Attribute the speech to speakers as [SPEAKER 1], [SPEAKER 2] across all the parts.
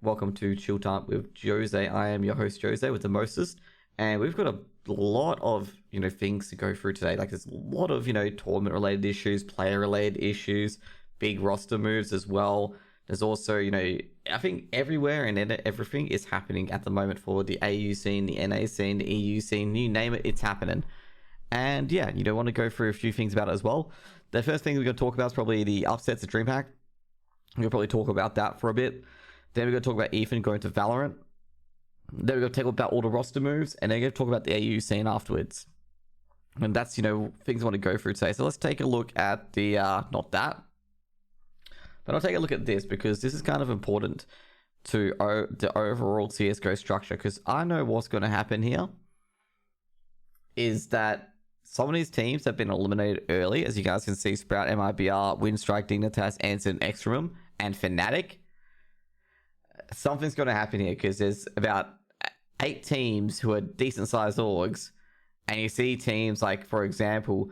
[SPEAKER 1] Welcome to Chilltime with Jose. I am your host Jose with the mostest, and we've got a lot of things to go through today. Like there's a lot of tournament related issues, player related issues, big roster moves as well. There's also I think everywhere and everything is happening at the moment for the AU scene, the NA scene, the EU scene, you name it, it's happening. And yeah, you don't want to go through a few things about it as well. The first thing we're going to talk about is probably the upsets of Dreamhack. We'll probably talk about that for a bit. Then we're going to talk about Ethan going to Valorant. Then we're going to talk about all the roster moves, and then we're going to talk about the AU scene afterwards. And that's things I want to go through today. So let's take a look at the not that, but I'll take a look at this because this is kind of important to the overall CSGO structure, because I know what's going to happen here is that some of these teams have been eliminated early. As you guys can see, Sprout, MIBR, Winstrike, Dignitas, Anson, Extrum, and Fnatic. Something's going to happen here because there's about 8 teams who are decent sized orgs, and you see teams like, for example,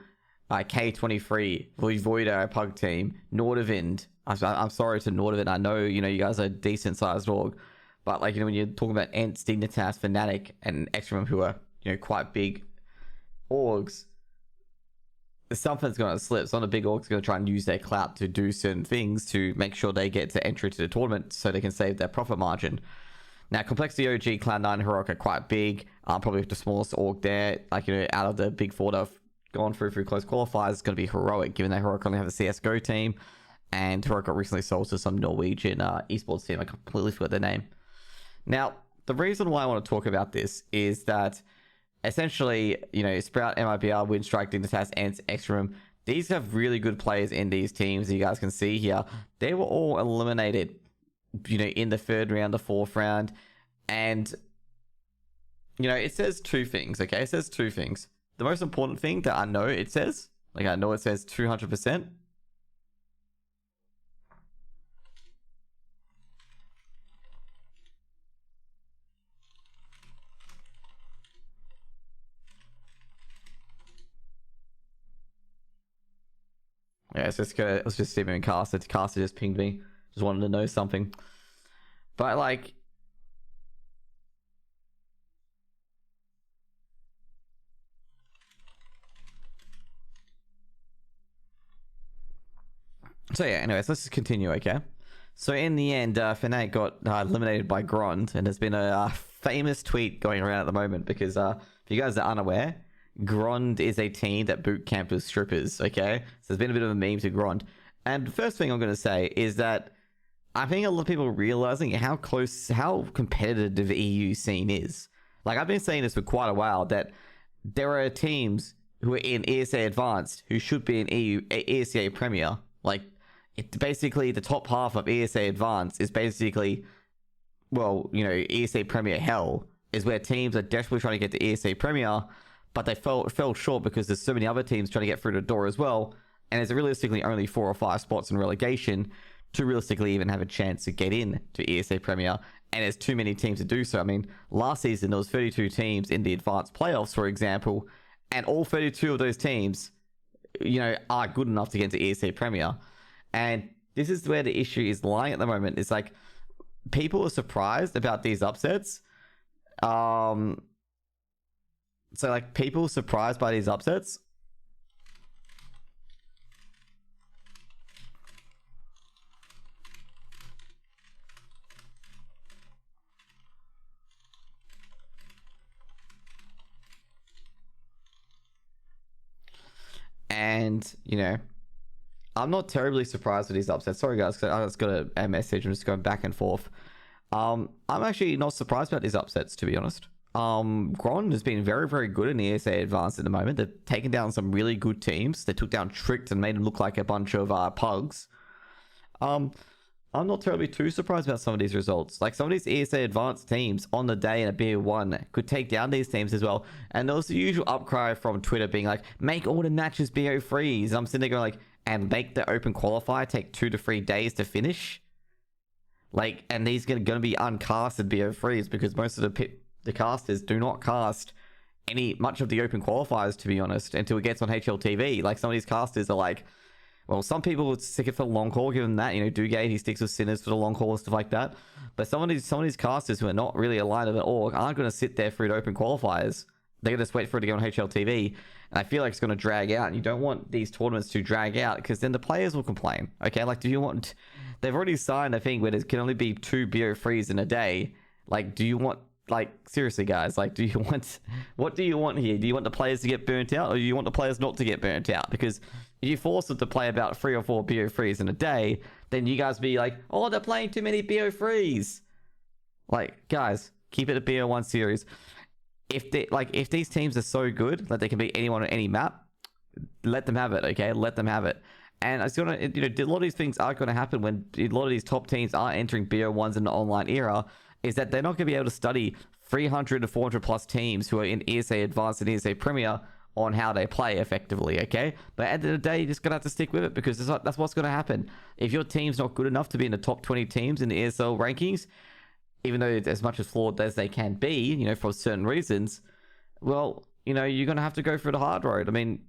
[SPEAKER 1] K23, Voivoda, Pug team, Nordavind. I'm sorry to Nordavind. I know you guys are a decent sized org, but like when you're talking about Ents, Dignitas, Fnatic, and Extrum, who are quite big orgs, something's going to slip. Some of the big orgs are going to try and use their clout to do certain things to make sure they get to entry to the tournament so they can save their profit margin. Now, Complexity OG, Cloud9, and Heroic are quite big. Probably the smallest org there. Like, out of the big four that have gone through close qualifiers, it's going to be Heroic, given that Heroic only have a CSGO team. And Heroic got recently sold to some Norwegian esports team. I completely forgot their name. Now, the reason why I want to talk about this is that essentially, Sprout, MIBR, Winstrike, Dignitas, Ents, Extrum, these have really good players in these teams. You guys can see here, they were all eliminated, in the third round, the fourth round. And, it says two things, okay? It says two things. The most important thing that I know it says, I know it says 200%. Yeah, it's just Steven and Caster. Caster just pinged me. Just wanted to know something. But so yeah, anyways, let's just continue, okay? So in the end, Fnatic got eliminated by Grond, and there's been a famous tweet going around at the moment because if you guys are unaware, Grond is a team that boot camp with strippers, okay? So there's been a bit of a meme to Grond. And the first thing I'm going to say is that I think a lot of people are realizing how competitive the EU scene is. Like, I've been saying this for quite a while, that there are teams who are in ESA Advanced who should be in ESA Premier. Like, basically the top half of ESA Advanced is basically, well, ESA Premier hell, is where teams are desperately trying to get to ESA Premier, but they fell short because there's so many other teams trying to get through the door as well. And there's realistically only 4 or 5 spots in relegation to realistically even have a chance to get in to ESA Premier. And there's too many teams to do so. I mean, last season there was 32 teams in the advanced playoffs, for example, and all 32 of those teams, are good enough to get into ESA Premier. And this is where the issue is lying at the moment. It's like, people are surprised about these upsets. So, people surprised by these upsets. And, I'm not terribly surprised with these upsets. Sorry, guys, I just got a message. I'm just going back and forth. I'm actually not surprised about these upsets, to be honest. Grond has been very, very good in the ESA Advanced at the moment. They've taken down some really good teams. They took down Tricked and made them look like a bunch of pugs. I'm not terribly too surprised about some of these results. Like, some of these ESA Advanced teams on the day in a BO1 could take down these teams as well. And there was the usual upcry from Twitter being like, make all the matches BO3s. I'm sitting there going like, and make the open qualifier take 2 to 3 days to finish. Like, and these are going to be uncasted BO3s because most of the casters do not cast much of the open qualifiers, to be honest, until it gets on HLTV. Like, some of these casters are like, Well, some people would stick it for the long haul, given that, Dugate, he sticks with Sinners for the long haul and stuff like that. But some of these casters who are not really aligned with an org aren't going to sit there for it to open qualifiers. They're going to just wait for it to go on HLTV. And I feel like it's going to drag out. And you don't want these tournaments to drag out, because then the players will complain. Okay, like, do you want... They've already signed a thing where there can only be 2 BO3s in a day. Like, do you want... Like, seriously, guys, like, do you want... What do you want here? Do you want the players to get burnt out, or do you want the players not to get burnt out? Because if you force them to play about 3 or 4 BO3s in a day, then you guys be like, oh, they're playing too many BO3s. Like, guys, keep it a BO1 series. If these teams are so good that they can beat anyone on any map, let them have it, okay? Let them have it. And it's gonna, a lot of these things are going to happen when a lot of these top teams are entering BO1s in the online era, is that they're not going to be able to study 300 to 400 plus teams who are in ESA Advanced and ESA Premier on how they play effectively, okay? But at the end of the day, you're just going to have to stick with it, because that's what's going to happen. If your team's not good enough to be in the top 20 teams in the ESL rankings, even though it's as much as flawed as they can be, for certain reasons, well, you're going to have to go through the hard road. I mean,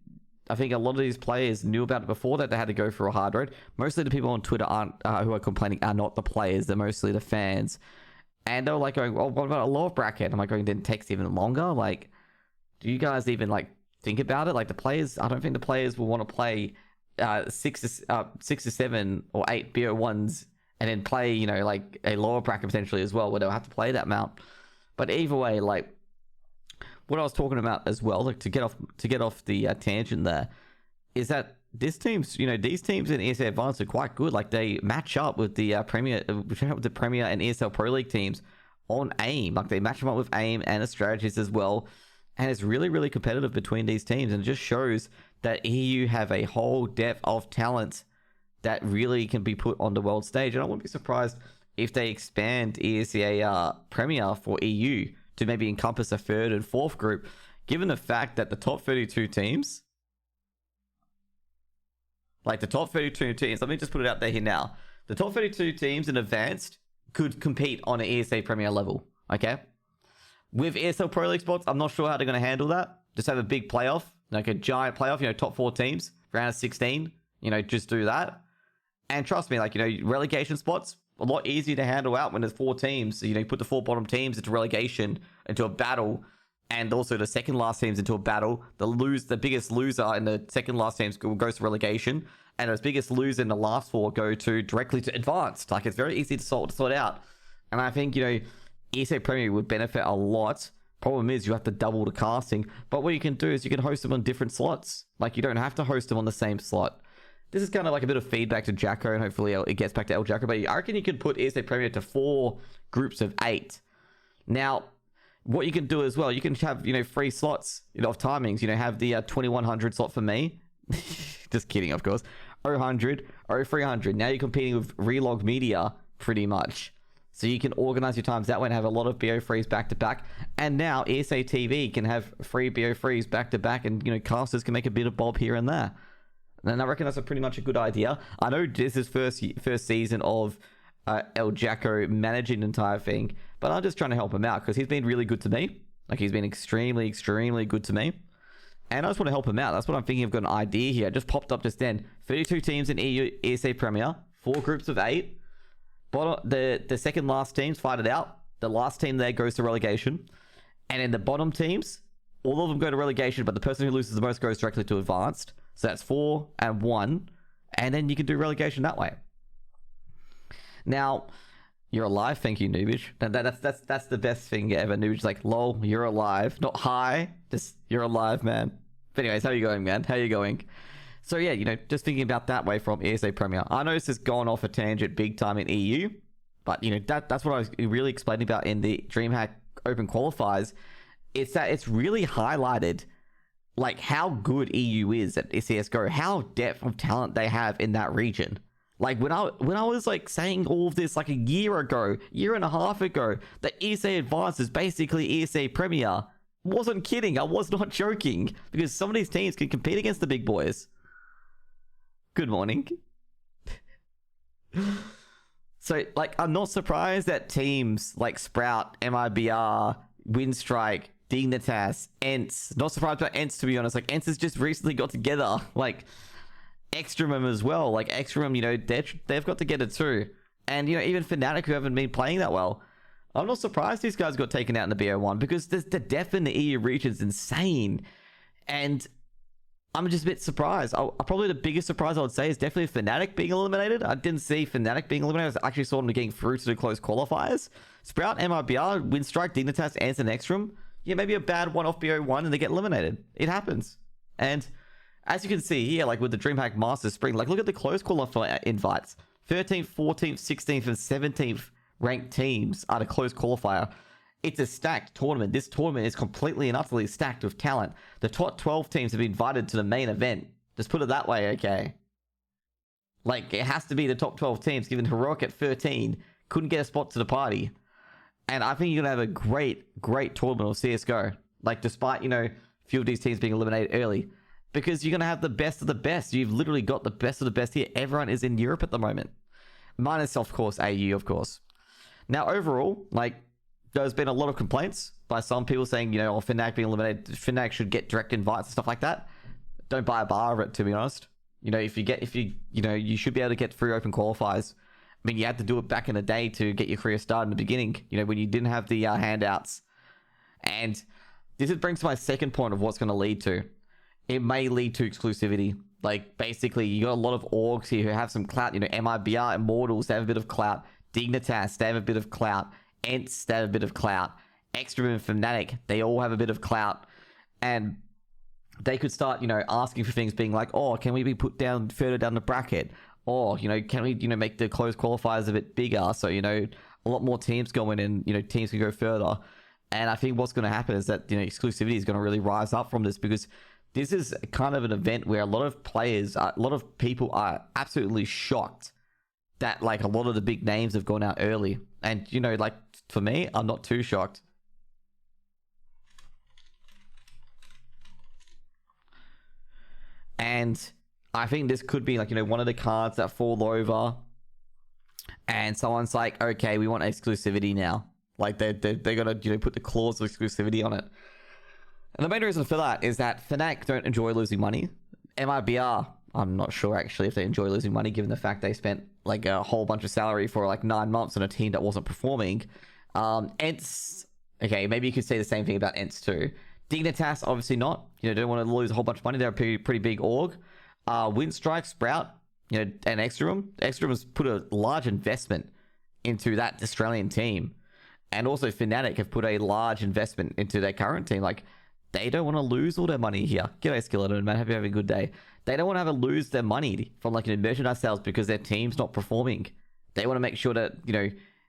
[SPEAKER 1] I think a lot of these players knew about it before that they had to go through a hard road. Mostly the people on Twitter who are complaining are not the players. They're mostly the fans. And they're like going, well, what about a lower bracket? I'm like going, then it takes even longer. Like, do you guys even think about it? Like, the players, I don't think the players will want to play 6 to 7 or 8 BO1s and then play, like a lower bracket potentially as well, where they'll have to play that amount. But either way, like, what I was talking about as well, like, to get off the tangent there, is that these teams in ESL Advanced are quite good. Like, they match up with the Premier and ESL Pro League teams on AIM. Like, they match them up with AIM and the strategies as well. And it's really, really competitive between these teams. And it just shows that EU have a whole depth of talent that really can be put on the world stage. And I wouldn't be surprised if they expand ESA Premier for EU to maybe encompass a 3rd and 4th group, given the fact that the top 32 teams... Like, the top 32 teams, let me just put it out there here now. The top 32 teams in Advanced could compete on an ESA Premier level, okay? With ESL Pro League spots, I'm not sure how they're going to handle that. Just have a big playoff, like a giant playoff, top 4 teams, round of 16, just do that. And trust me, relegation spots, a lot easier to handle out when there's 4 teams. So, you put the 4 bottom teams into relegation, into a battle, and also the second last teams into a battle. The biggest loser in the second last teams goes to relegation, and the biggest loser in the last 4 go directly to advanced. Like, it's very easy to sort out. And I think, ESA Premier would benefit a lot. Problem is, you have to double the casting. But what you can do is you can host them on different slots. Like, you don't have to host them on the same slot. This is kind of like a bit of feedback to Jacko, and hopefully it gets back to El Jacko. But I reckon you could put ESA Premier to 4 groups of 8. Now, what you can do as well, you can have, 3 slots, of timings. Have the 2100 slot for me. Just kidding, of course. 0100, 0300. Now you're competing with Relog Media, pretty much. So you can organize your times that way and have a lot of BO3s back-to-back. And now ESA TV can have 3 BO3s back-to-back, and, casters can make a bit of bob here and there. And I reckon that's pretty much a good idea. I know this is first season of El Jacko managing the entire thing, but I'm just trying to help him out, because he's been really good to me. Like, he's been extremely, extremely good to me. And I just want to help him out. That's what I'm thinking. I've got an idea here. It just popped up just then. 32 teams in EU ESA Premier, 4 groups of 8. The second last teams fight it out. The last team there goes to relegation. And in the bottom teams, all of them go to relegation, but the person who loses the most goes directly to advanced. So that's 4 and 1. And then you can do relegation that way. Now, you're alive. Thank you, Noobish. That's the best thing ever. Noobish like, lol, you're alive. Not hi, just you're alive, man. But anyways, how you going, man? How you going? So yeah, just thinking about that way from ESA Premier. I know this has gone off a tangent big time in EU, but that's what I was really explaining about in the Dreamhack Open Qualifiers. It's that it's really highlighted like how good EU is at CSGO, how depth of talent they have in that region. Like, when I was like saying all of this like a year and a half ago, that ESA Advanced is basically ESA Premier, wasn't kidding. I was not joking, because some of these teams can compete against the big boys. Good morning. So, like, I'm not surprised that teams like Sprout, MIBR, Windstrike, Dignitas, ENTS, not surprised about ENTS, to be honest. Like, ENTS has just recently got together. Like, Extremum as well. Like Extremum, you know, they've got to get it too. And, you know, even Fnatic, who haven't been playing that well. I'm not surprised these guys got taken out in the BO1 because the depth in the EU region is insane. And I'm just a bit surprised. Probably the biggest surprise I would say is definitely Fnatic being eliminated. I didn't see Fnatic being eliminated. I actually saw them getting through to the close qualifiers. Sprout, MIBR, Windstrike, Dignitas, and an Extreme. Yeah, maybe a bad one-off BO1 and they get eliminated. It happens. And as you can see here, like with the Dreamhack Masters Spring, like look at the close qualifier invites. 13th, 14th, 16th, and 17th ranked teams are the close qualifier. It's a stacked tournament. This tournament is completely and utterly stacked with talent. The top 12 teams have been invited to the main event. Just put it that way, okay? Like, it has to be the top 12 teams, given Heroic at 13 couldn't get a spot to the party. And I think you're going to have a great tournament of CSGO. Like, despite, you know, a few of these teams being eliminated early. Because you're going to have the best of the best. You've literally got the best of the best here. Everyone is in Europe at the moment. Minus, of course, AU, of course. Now, overall, like, there's been a lot of complaints by some people saying, you know, oh, Fnatic being eliminated, Fnatic should get direct invites and stuff like that. Don't buy a bar of it, to be honest. You know, you should be able to get through open qualifiers. I mean, you had to do it back in the day to get your career started in the beginning, you know, when you didn't have the handouts. And this brings to my second point of what's going to lead to. It may lead to exclusivity. Like, basically, you got a lot of orgs here who have some clout. You know, MIBR, Immortals, they have a bit of clout. Dignitas, they have a bit of clout. Ents, they have a bit of clout. Extreme and Fnatic, they all have a bit of clout. And they could start, you know, asking for things, being like, oh, can we be put down further down the bracket? Or, you know, can we, you know, make the closed qualifiers a bit bigger? So, you know, a lot more teams go in and, you know, teams can go further. And I think what's going to happen is that, you know, exclusivity is going to really rise up from this, because this is kind of an event where a lot of players, a lot of people are absolutely shocked that, like, a lot of the big names have gone out early. And, you know, like, for me, I'm not too shocked. And I think this could be, like, you know, one of the cards that fall over and someone's like, okay, we want exclusivity now. Like, they're gonna, you know, put the clause of exclusivity on it. And the main reason for that is that Fnatic don't enjoy losing money. MIBR, I'm not sure actually if they enjoy losing money, given the fact they spent like a whole bunch of salary for like 9 months on a team that wasn't performing. Ents, okay, maybe you could say the same thing about Ents too. Dignitas, obviously not. You know, don't want to lose a whole bunch of money. They're a pretty big org. Windstrike, Sprout, you know, and Extreme. Extreme has put a large investment into that Australian team. And also Fnatic have put a large investment into their current team. Like, they don't want to lose all their money here. G'day, Skeleton, man. Hope you're having a good day. They don't want to have to lose their money from, like, merchandise sales because their team's not performing. They want to make sure that, you know,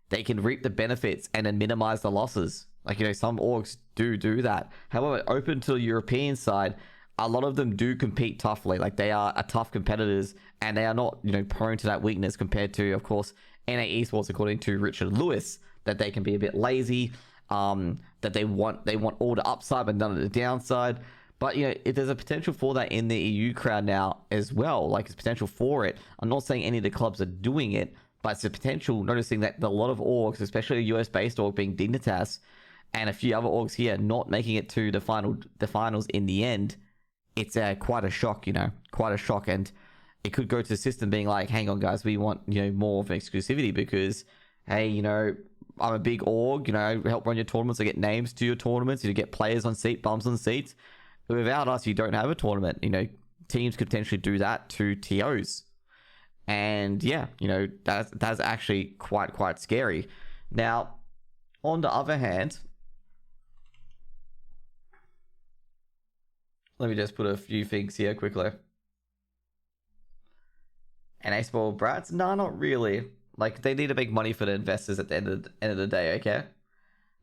[SPEAKER 1] they can reap the benefits and then minimize the losses. Like, you know, some orgs do that. However, open to the European side, a lot of them do compete toughly. Like, they are tough competitors and they are not, you know, prone to that weakness compared to, of course, NA Esports, according to Richard Lewis, that they can be a bit lazy. That they want all the upside but none of the downside. But, you know, if there's a potential for that in the EU crowd now as well, like, it's potential for it. I'm not saying any of the clubs are doing it, but it's a potential, noticing that a lot of orgs, especially a US based org being Dignitas and a few other orgs here, not making it to the finals in the end. It's quite a shock, you know, quite a shock. And it could go to the system being like, hang on guys, we want, you know, more of an exclusivity because, hey, you know, I'm a big org, you know, I help run your tournaments, I get names to your tournaments, you get players on seat, bums on seats. But without us, you don't have a tournament. You know, teams could potentially do that to TOs. And yeah, you know, that's actually quite scary. Now, on the other hand, let me just put a few things here quickly. NA spoiled brats? No, not really. Like, they need to make money for the investors at the end of the day, okay?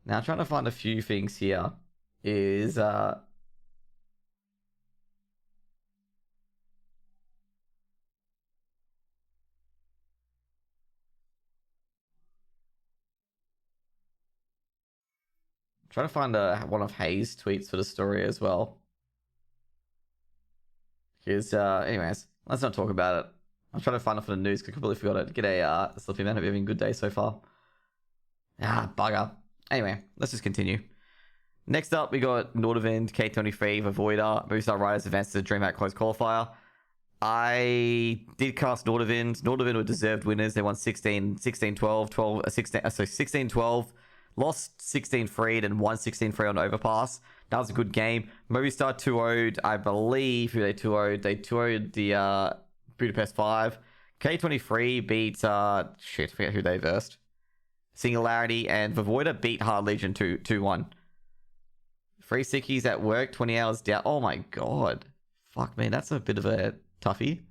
[SPEAKER 1] Now, trying to find a few things here is... trying to find one of Hayes' tweets for the story as well. Because, anyways, let's not talk about it. I'm trying to find it for the news because I completely forgot it. G'day, Slippy Man. Hope you're having a good day so far. Bugger. Anyway, let's just continue. Next up, we got Nordavind, K23, Avoider, Movistar Riders advanced to the Dreamhack close qualifier. I did cast Nordavind. Nordavind were deserved winners. They won 16, 16, 12, 12, 16, so 16, 12, lost 16-3 and won 16-3 on Overpass. That was a good game. Movistar 2-0'd, I believe, who they 2-0'd. They 2-0'd the Budapest 5. K23 beat, I forget who they versed. Singularity, and Voivode beat Hard Legion 2-1. Free sickies at work, 20 hours down. Oh my god. Fuck, man, that's a bit of a toughie.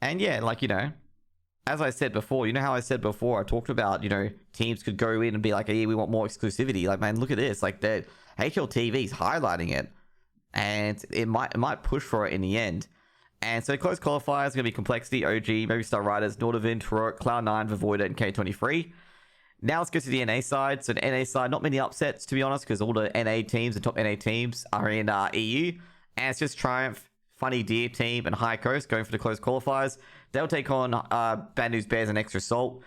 [SPEAKER 1] And yeah, like, you know, as I said before, you know how I said before, I talked about, you know, teams could go in and be like, hey, we want more exclusivity. Like, man, look at this. Like, the HLTV's highlighting it. And it might push for it in the end. And so close qualifiers are going to be Complexity, OG, Movistar Riders, Nordavind, Heroic, Cloud9, Voivode, and K23. Now let's go to the NA side. So the NA side, not many upsets, to be honest, because all the NA teams, the top NA teams, are in EU. And it's just Triumph, Funny Deer team, and High Coast going for the close qualifiers. They'll take on Bad News Bears and Extra Salt.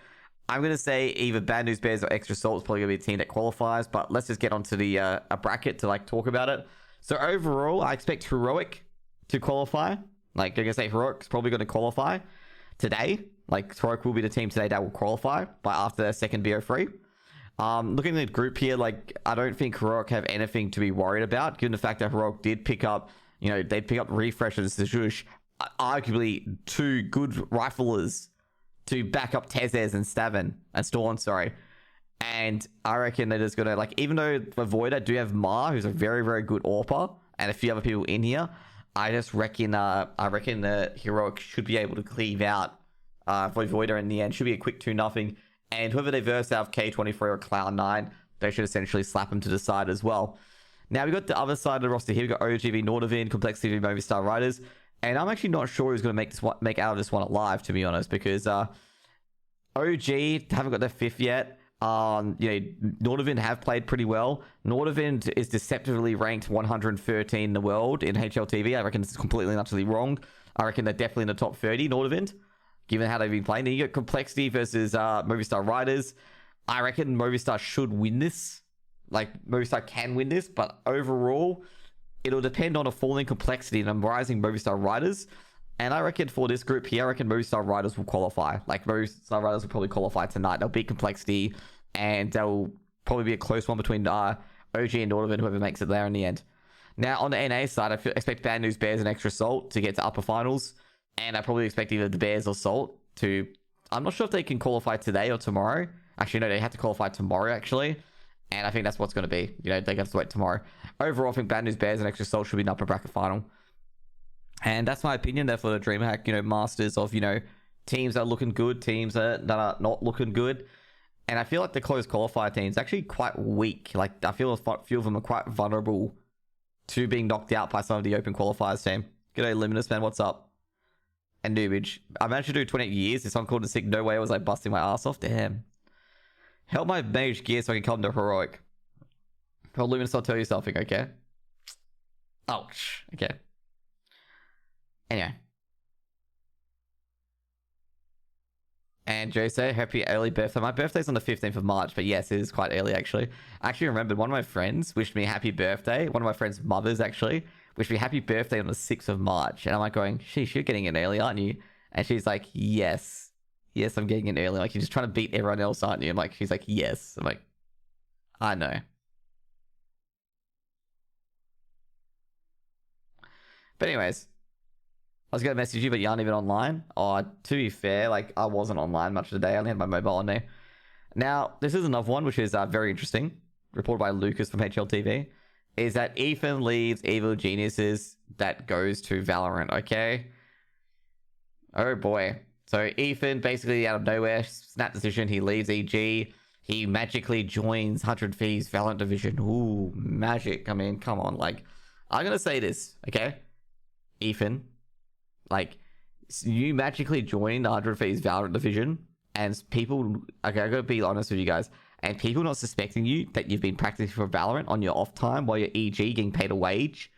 [SPEAKER 1] I'm going to say either Bad News Bears or Extra Salt is probably going to be a team that qualifies, but let's just get onto the a bracket to like talk about it. So overall, I expect Heroic to qualify. Like, I'm going to say Heroic's probably going to qualify today. Like, Heroic will be the team today that will qualify by after their second BO3. Looking at the group here, like, I don't think Heroic have anything to be worried about, given the fact that Heroic did pick up, you know, they pick up Refresh and Sejush, arguably two good riflers to back up Tezes and Stavin and Storm, sorry. And I reckon that is going to, like, even though Voivode do have Ma, who's a very, very good AWPer, and a few other people in here, I just reckon, that Heroic should be able to cleave out Voivode in the end. Should be a quick 2-0. And whoever they verse out of K23 or Cloud9, they should essentially slap them to the side as well. Now, we got the other side of the roster here. We got OGV Nordavind, Complexity v Movistar Riders. And I'm actually not sure who's going to make out of this one alive, to be honest, because OG haven't got their fifth yet. You know, Nordavind have played pretty well. Nordavind is deceptively ranked 113 in the world in HLTV. I reckon this is completely and utterly wrong. I reckon they're definitely in the top 30, Nordavind, given how they've been playing. Then you got Complexity versus Movistar Riders. I reckon Movistar should win this. Like, Movistar can win this, but overall, it'll depend on a falling Complexity and a rising Movistar Riders. And I reckon for this group here, I reckon Movistar Riders will qualify. Like, Movistar Riders will probably qualify tonight. They'll beat Complexity, and they'll probably be a close one between OG and Nordavind, whoever makes it there in the end. Now, on the NA side, I expect Bad News Bears and Extra Salt to get to upper finals. And I probably expect either the Bears or Salt to... I'm not sure if they can qualify today or tomorrow. Actually, no, they have to qualify tomorrow, actually. And I think that's what's going to be. You know, they have to wait tomorrow. Overall, I think Bad News Bears and Extra Salt should be an upper bracket final. And that's my opinion there for the Dreamhack, you know, masters of, you know, teams that are looking good, teams that are not looking good. And I feel like the close qualifier teams are actually quite weak. Like, I feel a few of them are quite vulnerable to being knocked out by some of the open qualifiers team. G'day, Luminous, man. What's up? And Noobage. I managed to do 28 years. This one called the sick. No way I was like busting my ass off. Damn. Help my mage gear so I can come to Heroic. Well, Luminous, I'll tell you something, okay? Ouch. Okay. Anyway. And Jose, happy early birthday. My birthday's on the 15th of March, but yes, it is quite early, actually. I actually remembered one of my friends wished me happy birthday. One of my friend's mothers, actually, wished me happy birthday on the 6th of March. And I'm like going, sheesh, you're getting it early, aren't you? And she's like, yes. Yes, I'm getting it early. Like, you're just trying to beat everyone else, aren't you? I'm like, she's like, yes. I'm like, I know. But anyways, I was going to message you, but you aren't even online. Oh, to be fair, like, I wasn't online much of the day. I only had my mobile on there. Now, this is another one, which is very interesting. Reported by Lucas from HLTV. Is that Ethan leaves Evil Geniuses that goes to Valorant, okay? Oh, boy. So, Ethan, basically out of nowhere, snap decision, he leaves EG. He magically joins 100 Thieves Valorant Division. Ooh, magic. I mean, come on. Like, I'm going to say this, okay? Ethan, like, you magically joined the 100 Thieves Valorant Division, and people, okay, I gotta be honest with you guys, and people not suspecting you that you've been practicing for Valorant on your off time while you're EG getting paid a wage,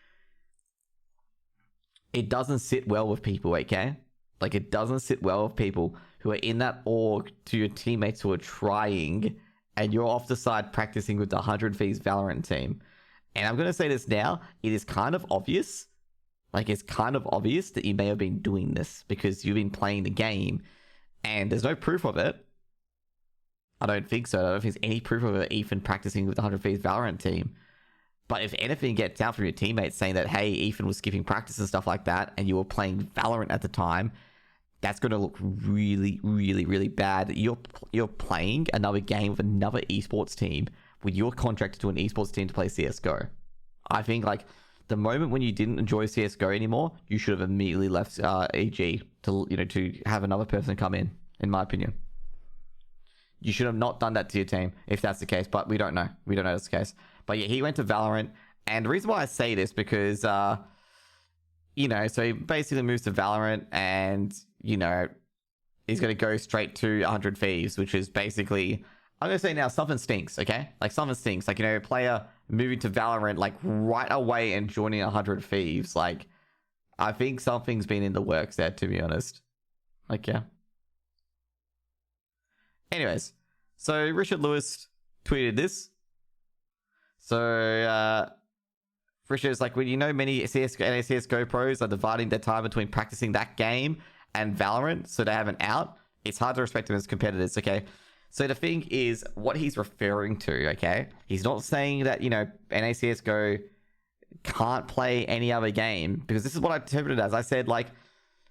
[SPEAKER 1] it doesn't sit well with people, okay? Like, it doesn't sit well with people who are in that org to your teammates who are trying, and you're off the side practicing with the 100 Thieves Valorant team. And I'm gonna say this now, it is kind of obvious Like, it's kind of obvious that you may have been doing this because you've been playing the game and there's no proof of it. I don't think so. I don't think there's any proof of it, Ethan practicing with the 100 Thieves Valorant team. But if anything gets out from your teammates saying that, hey, Ethan was skipping practice and stuff like that, and you were playing Valorant at the time, that's going to look really, really, really bad. You're playing another game with another esports team when you're contracted to an esports team to play CSGO. I think, like, the moment when you didn't enjoy CSGO anymore, you should have immediately left EG to have another person come in my opinion. You should have not done that to your team if that's the case, but we don't know. We don't know that's the case. But yeah, he went to Valorant, and the reason why I say this because, so he basically moves to Valorant, and, he's going to go straight to 100 Thieves, which is basically, I'm going to say now, something stinks, okay? Like, something stinks. Like, a player moving to Valorant, like, right away and joining 100 Thieves. Like, I think something's been in the works there, to be honest. Like, yeah. Anyways, so Richard Lewis tweeted this. So, Richard's like, when many CSGO pros are dividing their time between practicing that game and Valorant, so they have an out, it's hard to respect them as competitors, okay? So the thing is, what he's referring to, okay? He's not saying that, NACSGO can't play any other game, because this is what I interpreted as. I said, like,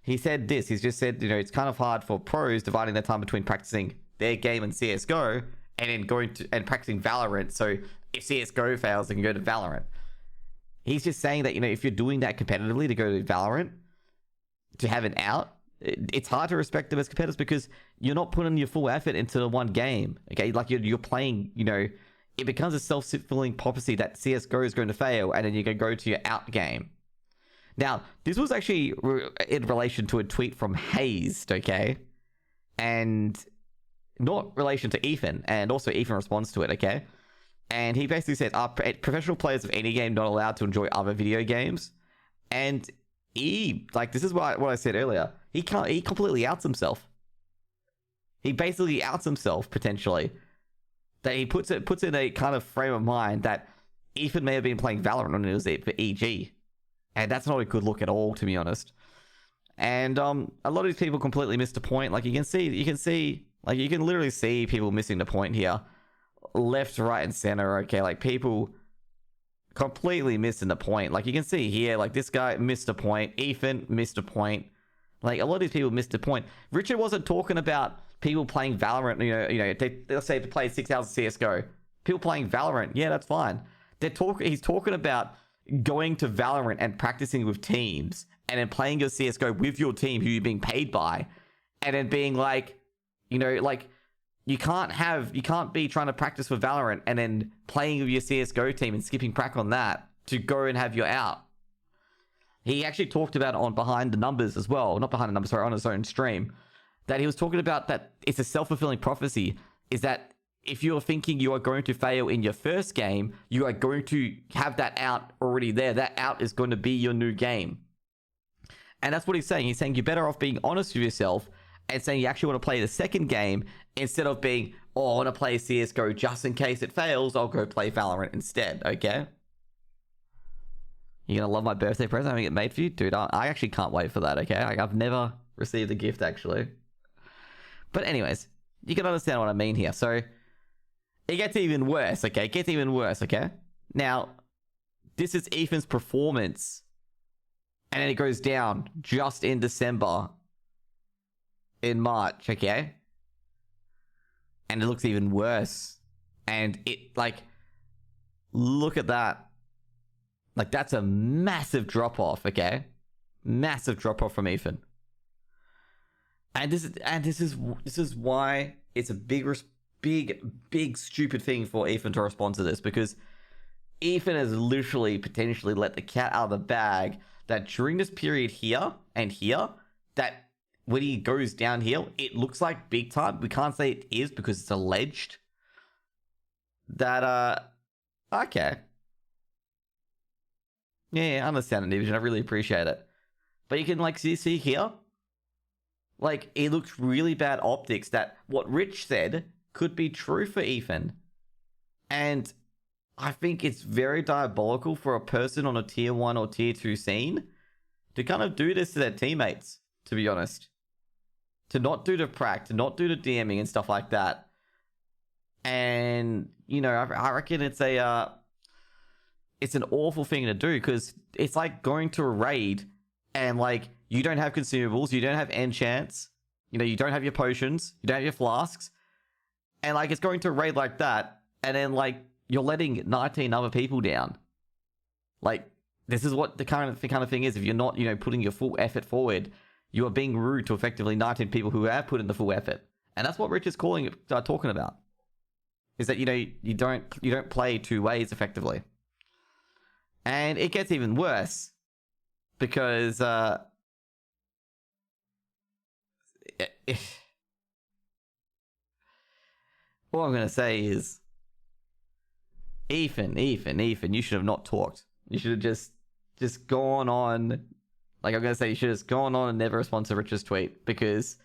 [SPEAKER 1] he said this. He's just said, it's kind of hard for pros dividing their time between practicing their game and CSGO and then going to and practicing Valorant. So if CSGO fails, they can go to Valorant. He's just saying that, if you're doing that competitively to go to Valorant, to have an out, it's hard to respect them as competitors because you're not putting your full effort into the one game. Okay, like you're playing, it becomes a self-fulfilling prophecy that CSGO is going to fail, and then you can go to your out game. Now, this was actually in relation to a tweet from Hazed, okay? And not relation to Ethan, and also Ethan responds to it, okay? And he basically said, are professional players of any game not allowed to enjoy other video games? And this is what I said earlier. He completely outs himself. He basically outs himself, potentially. That he puts in a kind of frame of mind that Ethan may have been playing Valorant when it was for EG. And that's not a good look at all, to be honest. And a lot of these people completely missed the point. Like, you can literally see people missing the point here. Left, right, and center, okay? Like, people completely missing the point. Like, you can see here, like, this guy missed a point. Ethan missed a point. Like, a lot of these people missed the point. Richard wasn't talking about people playing Valorant, let's say they played 6 hours of CSGO. People playing Valorant, yeah, that's fine. He's talking about going to Valorant and practicing with teams and then playing your CSGO with your team who you're being paid by, and then being like, you can't be trying to practice for Valorant and then playing with your CSGO team and skipping prac on that to go and have your out. He actually talked about it on Behind the Numbers as well. Not Behind the Numbers, sorry, on his own stream. That he was talking about that it's a self-fulfilling prophecy. Is that if you're thinking you are going to fail in your first game, you are going to have that out already there. That out is going to be your new game. And that's what he's saying. He's saying you're better off being honest with yourself and saying you actually want to play the second game instead of being, I want to play CSGO just in case it fails. I'll go play Valorant instead, okay? You're going to love my birthday present having it made for you? Dude, I actually can't wait for that, okay? Like, I've never received a gift, actually. But anyways, you can understand what I mean here. So, it gets even worse, okay? It gets even worse, okay? Now, this is Ethan's performance. And then it goes down just in December. In March, okay? And it looks even worse. And it, look at that. Like, that's a massive drop-off, okay? Massive drop-off from Ethan. And this is why it's a big stupid thing for Ethan to respond to this, because Ethan has literally potentially let the cat out of the bag that during this period here and here, that when he goes downhill, it looks like big time. We can't say it is because it's alleged. That, okay. Yeah, I understand it, Division. I really appreciate it. But you can, see here? It looks really bad optics that what Rich said could be true for Ethan. And I think it's very diabolical for a person on a tier 1 or tier 2 scene to kind of do this to their teammates, to be honest. To not do the prac, to not do the DMing and stuff like that. And, you know, I reckon it's an awful thing to do, because it's like going to a raid and, like, you don't have consumables, you don't have enchants, you know, you don't have your potions, you don't have your flasks, and, like, it's going to a raid like that, and then, like, you're letting 19 other people down. Like, this is what the kind of thing is. If you're not, you know, putting your full effort forward, you are being rude to effectively 19 people who have put in the full effort. And that's what Rich is talking about. Is that, you know, you don't play two ways effectively. And it gets even worse, because all I'm gonna say is, Ethan, you should have not talked. You should have just gone on. Like, I'm gonna say, you should have just gone on and never respond to Rich's tweet, because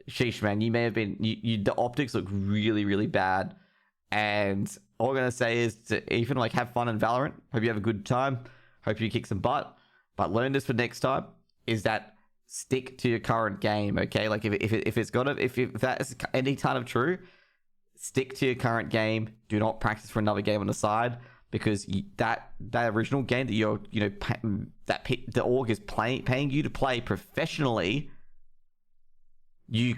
[SPEAKER 1] sheesh, man, you may have been, the optics look really, really bad. And all I'm gonna say is to Ethan, like, have fun in Valorant. Hope you have a good time. Hope you kick some butt. But learn this for next time, is that stick to your current game, okay? Like, if that's any kind of true, stick to your current game. Do not practice for another game on the side, because that original game that you're, you know, the org is paying you to play professionally, you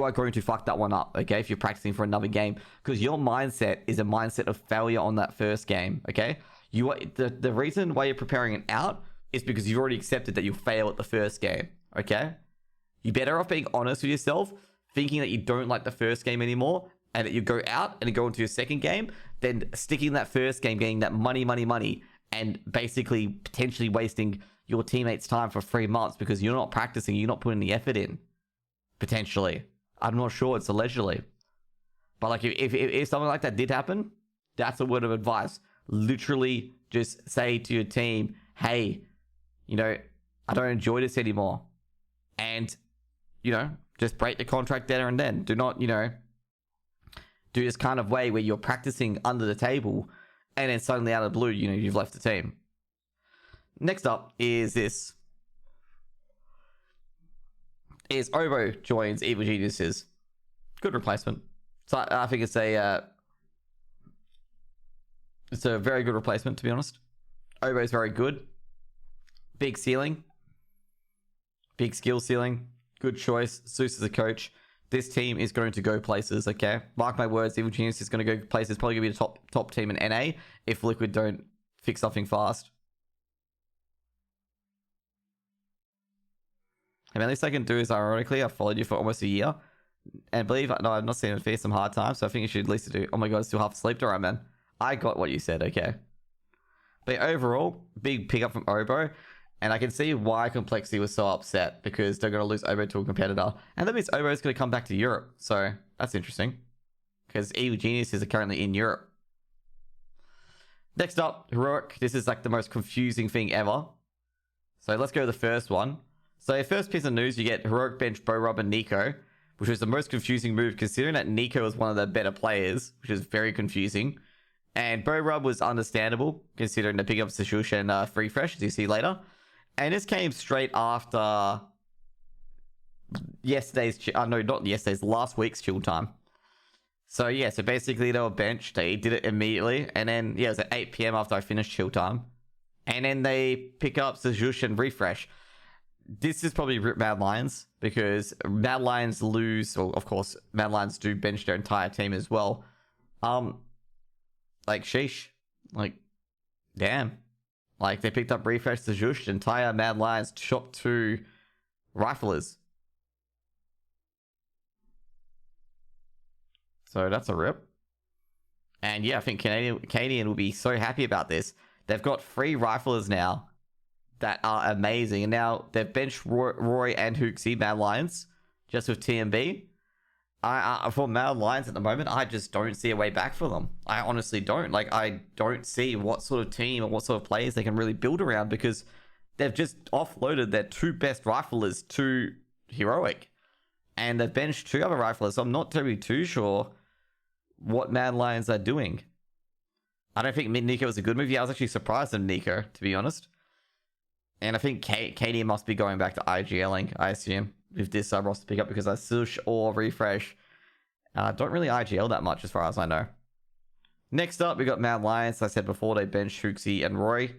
[SPEAKER 1] are going to fuck that one up, okay, if you're practicing for another game, because your mindset is a mindset of failure on that first game, okay? The reason why you're preparing it out is because you've already accepted that you'll fail at the first game, okay? You're better off being honest with yourself, thinking that you don't like the first game anymore, and that you go out and go into your second game, then sticking that first game, getting that money, and basically potentially wasting your teammates' time for 3 months because you're not practicing, you're not putting the effort in. Potentially. I'm not sure, it's allegedly. But, like, if something like that did happen, that's a word of advice. Literally just say to your team, hey, you know, I don't enjoy this anymore. And, you know, just break the contract there and then. Do not, you know, do this kind of way where you're practicing under the table and then suddenly out of the blue, you know, you've left the team. Next up is this. Is Obo joins Evil Geniuses. Good replacement. So I think it's a very good replacement, to be honest. Obo is very good. Big ceiling. Big skill ceiling. Good choice. Zeus is a coach. This team is going to go places, okay? Mark my words, Evil Genius is going to go places. Probably going to be the top team in NA if Liquid don't fix something fast. And the least I can do is, ironically, I've followed you for almost a year. And believe it, no, I've not seen it face some hard times, so I think you should at least do. Oh my god, it's still half asleep. Alright, man. I got what you said, okay. But overall, big pickup from Obo. And I can see why Complexity was so upset, because they're going to lose Obo to a competitor. And that means Obo is going to come back to Europe. So that's interesting, because Evil Geniuses are currently in Europe. Next up, Heroic. This is like the most confusing thing ever. So let's go to the first one. So first piece of news, you get Heroic bench BoRub and Nico, which was the most confusing move, considering that Nico was one of the better players, which is very confusing. And BoRub was understandable, considering the pick up Sashush and Free Fresh, as you see later. And this came straight after last week's Chilltime. So yeah, so basically they were benched, they did it immediately, and then yeah, it was at 8 PM after I finished Chilltime. And then they pick up Sashush and Refresh. This is probably Mad Lions, because Mad Lions lose, or of course Mad Lions do bench their entire team as well. Like sheesh, like damn, like they picked up Refresh, Sashush, the entire Mad Lions shop to Riflers. So that's a rip. And yeah, I think Canadian will be so happy about this. They've got 3 Riflers now that are amazing. And now they've benched Roy and Hooksy, Mad Lions, just with TMB. For Mad Lions at the moment, I just don't see a way back for them. I honestly don't. Like, I don't see what sort of team or what sort of players they can really build around, because they've just offloaded their 2 best riflers to Heroic. And they've benched 2 other riflers, so I'm not terribly too sure what Mad Lions are doing. I don't think Nico was a good move. Yeah, I was actually surprised in Nico, to be honest. And I think Katie must be going back to IGLing, I assume, with this roster pickup, because I Sush or Refresh don't really IGL that much as far as I know. Next up, we got Mad Lions. As I said before, they bench Shuxi and Roy.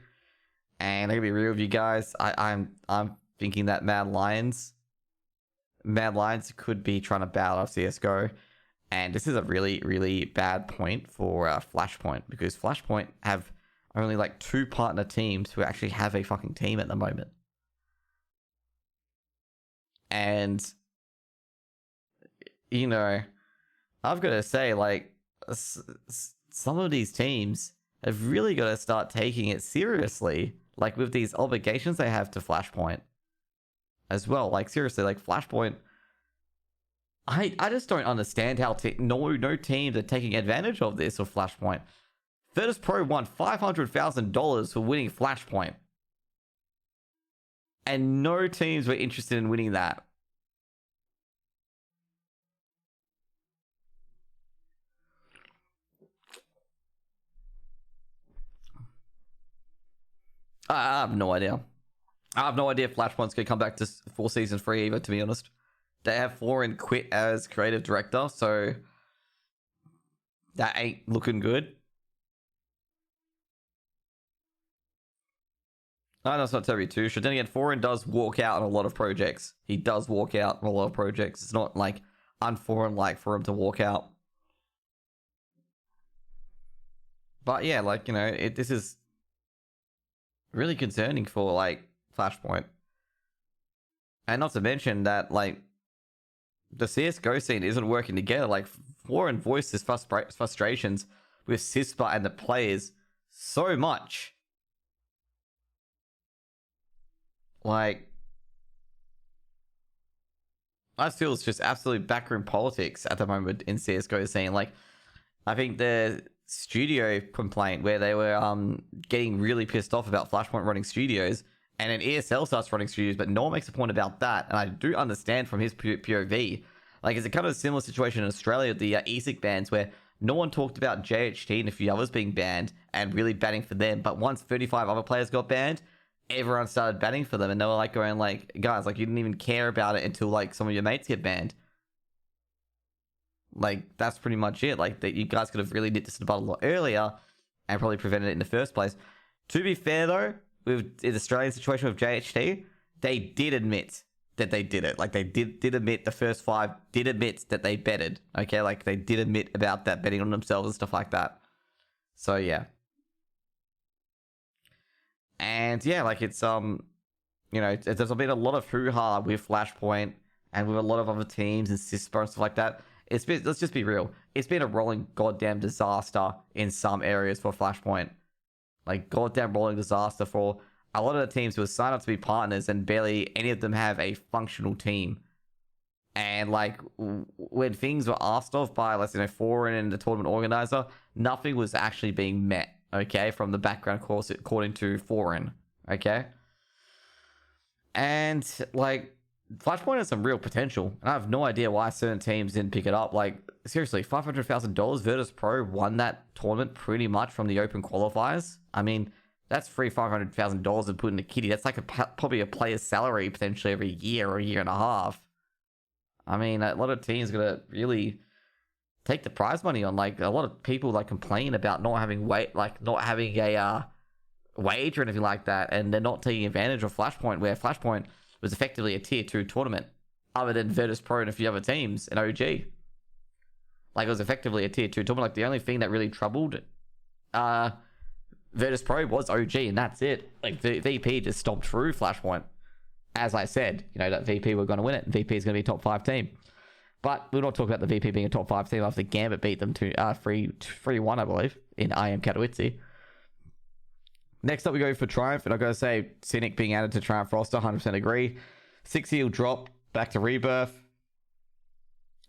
[SPEAKER 1] And I'm gonna be real with you guys. I'm thinking that Mad Lions could be trying to battle off CS:GO. And this is a really, really bad point for Flashpoint, because Flashpoint have only like 2 partner teams who actually have a fucking team at the moment. And, you know, I've got to say, like, some of these teams have really got to start taking it seriously, like with these obligations they have to Flashpoint as well. Like, seriously, like Flashpoint, I just don't understand how no teams are taking advantage of this or Flashpoint. Virtus Pro won $500,000 for winning Flashpoint. And no teams were interested in winning that. I have no idea. I have no idea if Flashpoint's going to come back to for Season 3 either, to be honest. They have Foreign quit as creative director, so that ain't looking good. I know it's not Toby too. Then again, Foreign does walk out on a lot of projects. He does walk out on a lot of projects. It's not like unforeign like for him to walk out. But yeah, like, you know, this is really concerning for like Flashpoint. And not to mention that, like, the CSGO scene isn't working together. Like, Foreign voiced his frustrations with CISPA and the players so much. Like, I feel it's just absolute backroom politics at the moment in CSGO scene. Like, I think the studio complaint where they were getting really pissed off about Flashpoint running studios, and then ESL starts running studios, but no one makes a point about that. And I do understand from his POV, like, it's a kind of a similar situation in Australia, the ESIC bans, where no one talked about JHT and a few others being banned and really banning for them. But once 35 other players got banned, everyone started banning for them, and they were like going like, guys, like, you didn't even care about it until like some of your mates get banned. Like, that's pretty much it. Like, that you guys could have really nipped this in the bud a lot earlier and probably prevented it in the first place. To be fair though, with the Australian situation with JHT, they did admit that they did it. Like, they did admit, the first 5 did admit that they betted. Okay, like, they did admit about that, betting on themselves and stuff like that. So yeah. And yeah, like, it's you know, there's been a lot of hoo-ha with Flashpoint and with a lot of other teams and CISPA and stuff like that. It's been, let's just be real, it's been a rolling goddamn disaster in some areas for Flashpoint. Like, goddamn rolling disaster for a lot of the teams who are signed up to be partners, and barely any of them have a functional team. And like, when things were asked of by, let's say, Foreign and the tournament organizer, nothing was actually being met. Okay, from the background course, according to Foreign. Okay, and like, Flashpoint has some real potential, and I have no idea why certain teams didn't pick it up. Like, seriously, $500,000. Virtus Pro won that tournament pretty much from the open qualifiers. I mean, that's free $500,000 and put in a kitty. That's like probably a player's salary potentially every year or a year and a half. I mean, a lot of teams gonna really take the prize money on. Like, a lot of people like complain about not having not having a wage or anything like that, and they're not taking advantage of Flashpoint, where Flashpoint was effectively a tier 2 tournament, other than Virtus Pro and a few other teams and OG. Like, it was effectively a tier 2 tournament. Like, the only thing that really troubled Virtus Pro was OG, and that's it. Like, the VP just stomped through Flashpoint. As I said, you know, that VP were going to win it. VP is going to be a top 5 team. But we're not talking about the VP being a top 5 team after Gambit beat them to 3-1, I believe, in IM Katowice. Next up, we go for Triumph, and I've got to say, Cynic being added to Triumph roster, 100% agree. 6 heal drop, back to Rebirth.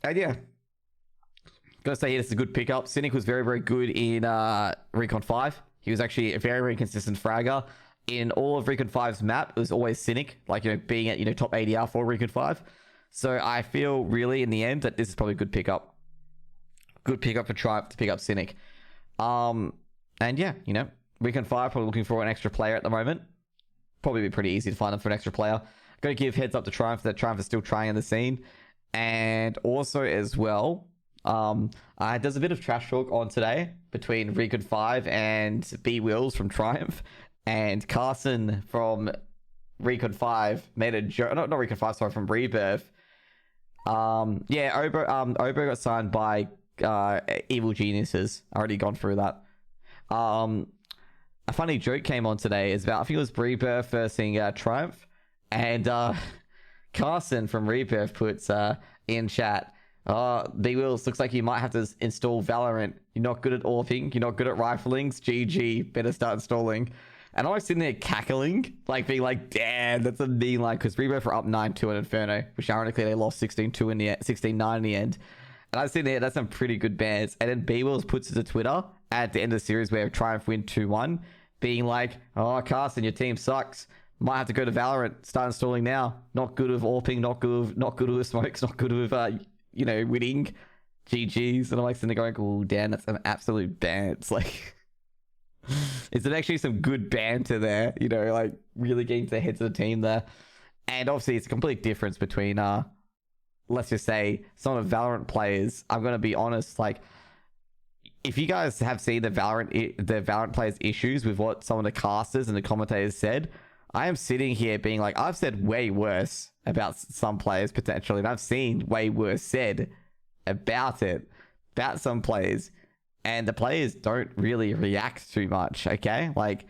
[SPEAKER 1] And yeah, got to say, this is a good pickup. Cynic was very, very good in Recon 5. He was actually a very, very consistent fragger. In all of Recon 5's map, it was always Cynic, like, you know, being at, you know, top ADR for Recon 5. So I feel really in the end that this is probably a good pickup. Good pickup for Triumph to pick up Cynic. And yeah, you know, Recon 5 probably looking for an extra player at the moment. probably be pretty easy to find them for an extra player. Gotta give heads up to Triumph that Triumph is still trying in the scene. And also as well, there's a bit of trash talk on today between Recon 5 and B Wills from Triumph. And Carson from Recon 5 made a joke, not Recon 5, sorry, from Rebirth. Obo got signed by Evil Geniuses. I already gone through that. A funny joke came on today. Is about, I think it was Rebirth versus Triumph, and Carson from Rebirth puts in chat, B Wills, looks like you might have to install Valorant. You're not good at AWPing, you're not good at riflings. GG, better start installing. And I was sitting there cackling, like being like, damn, that's a mean line, because Rebirth were up 9-2 in Inferno, which ironically they lost 16-2 in the 16-9 in the end. And I was sitting there, that's some pretty good bans. And then B Wills puts it to Twitter at the end of the series where Triumph win 2-1, being like, oh, Carson, your team sucks. Might have to go to Valorant. Start installing now. Not good with AWPing, not good with smokes, not good with winning. GGs. And I'm like sitting there going, oh damn, that's an absolute ban. It's like it's actually some good banter there, like really getting to the heads of the team there. And obviously it's a complete difference between let's just say some of the Valorant players. I'm gonna be honest, like if you guys have seen the Valorant players' issues with what some of the casters and the commentators said, I am sitting here being like, I've said way worse about some players potentially, and I've seen way worse said about some players, and the players don't really react too much, okay? Like,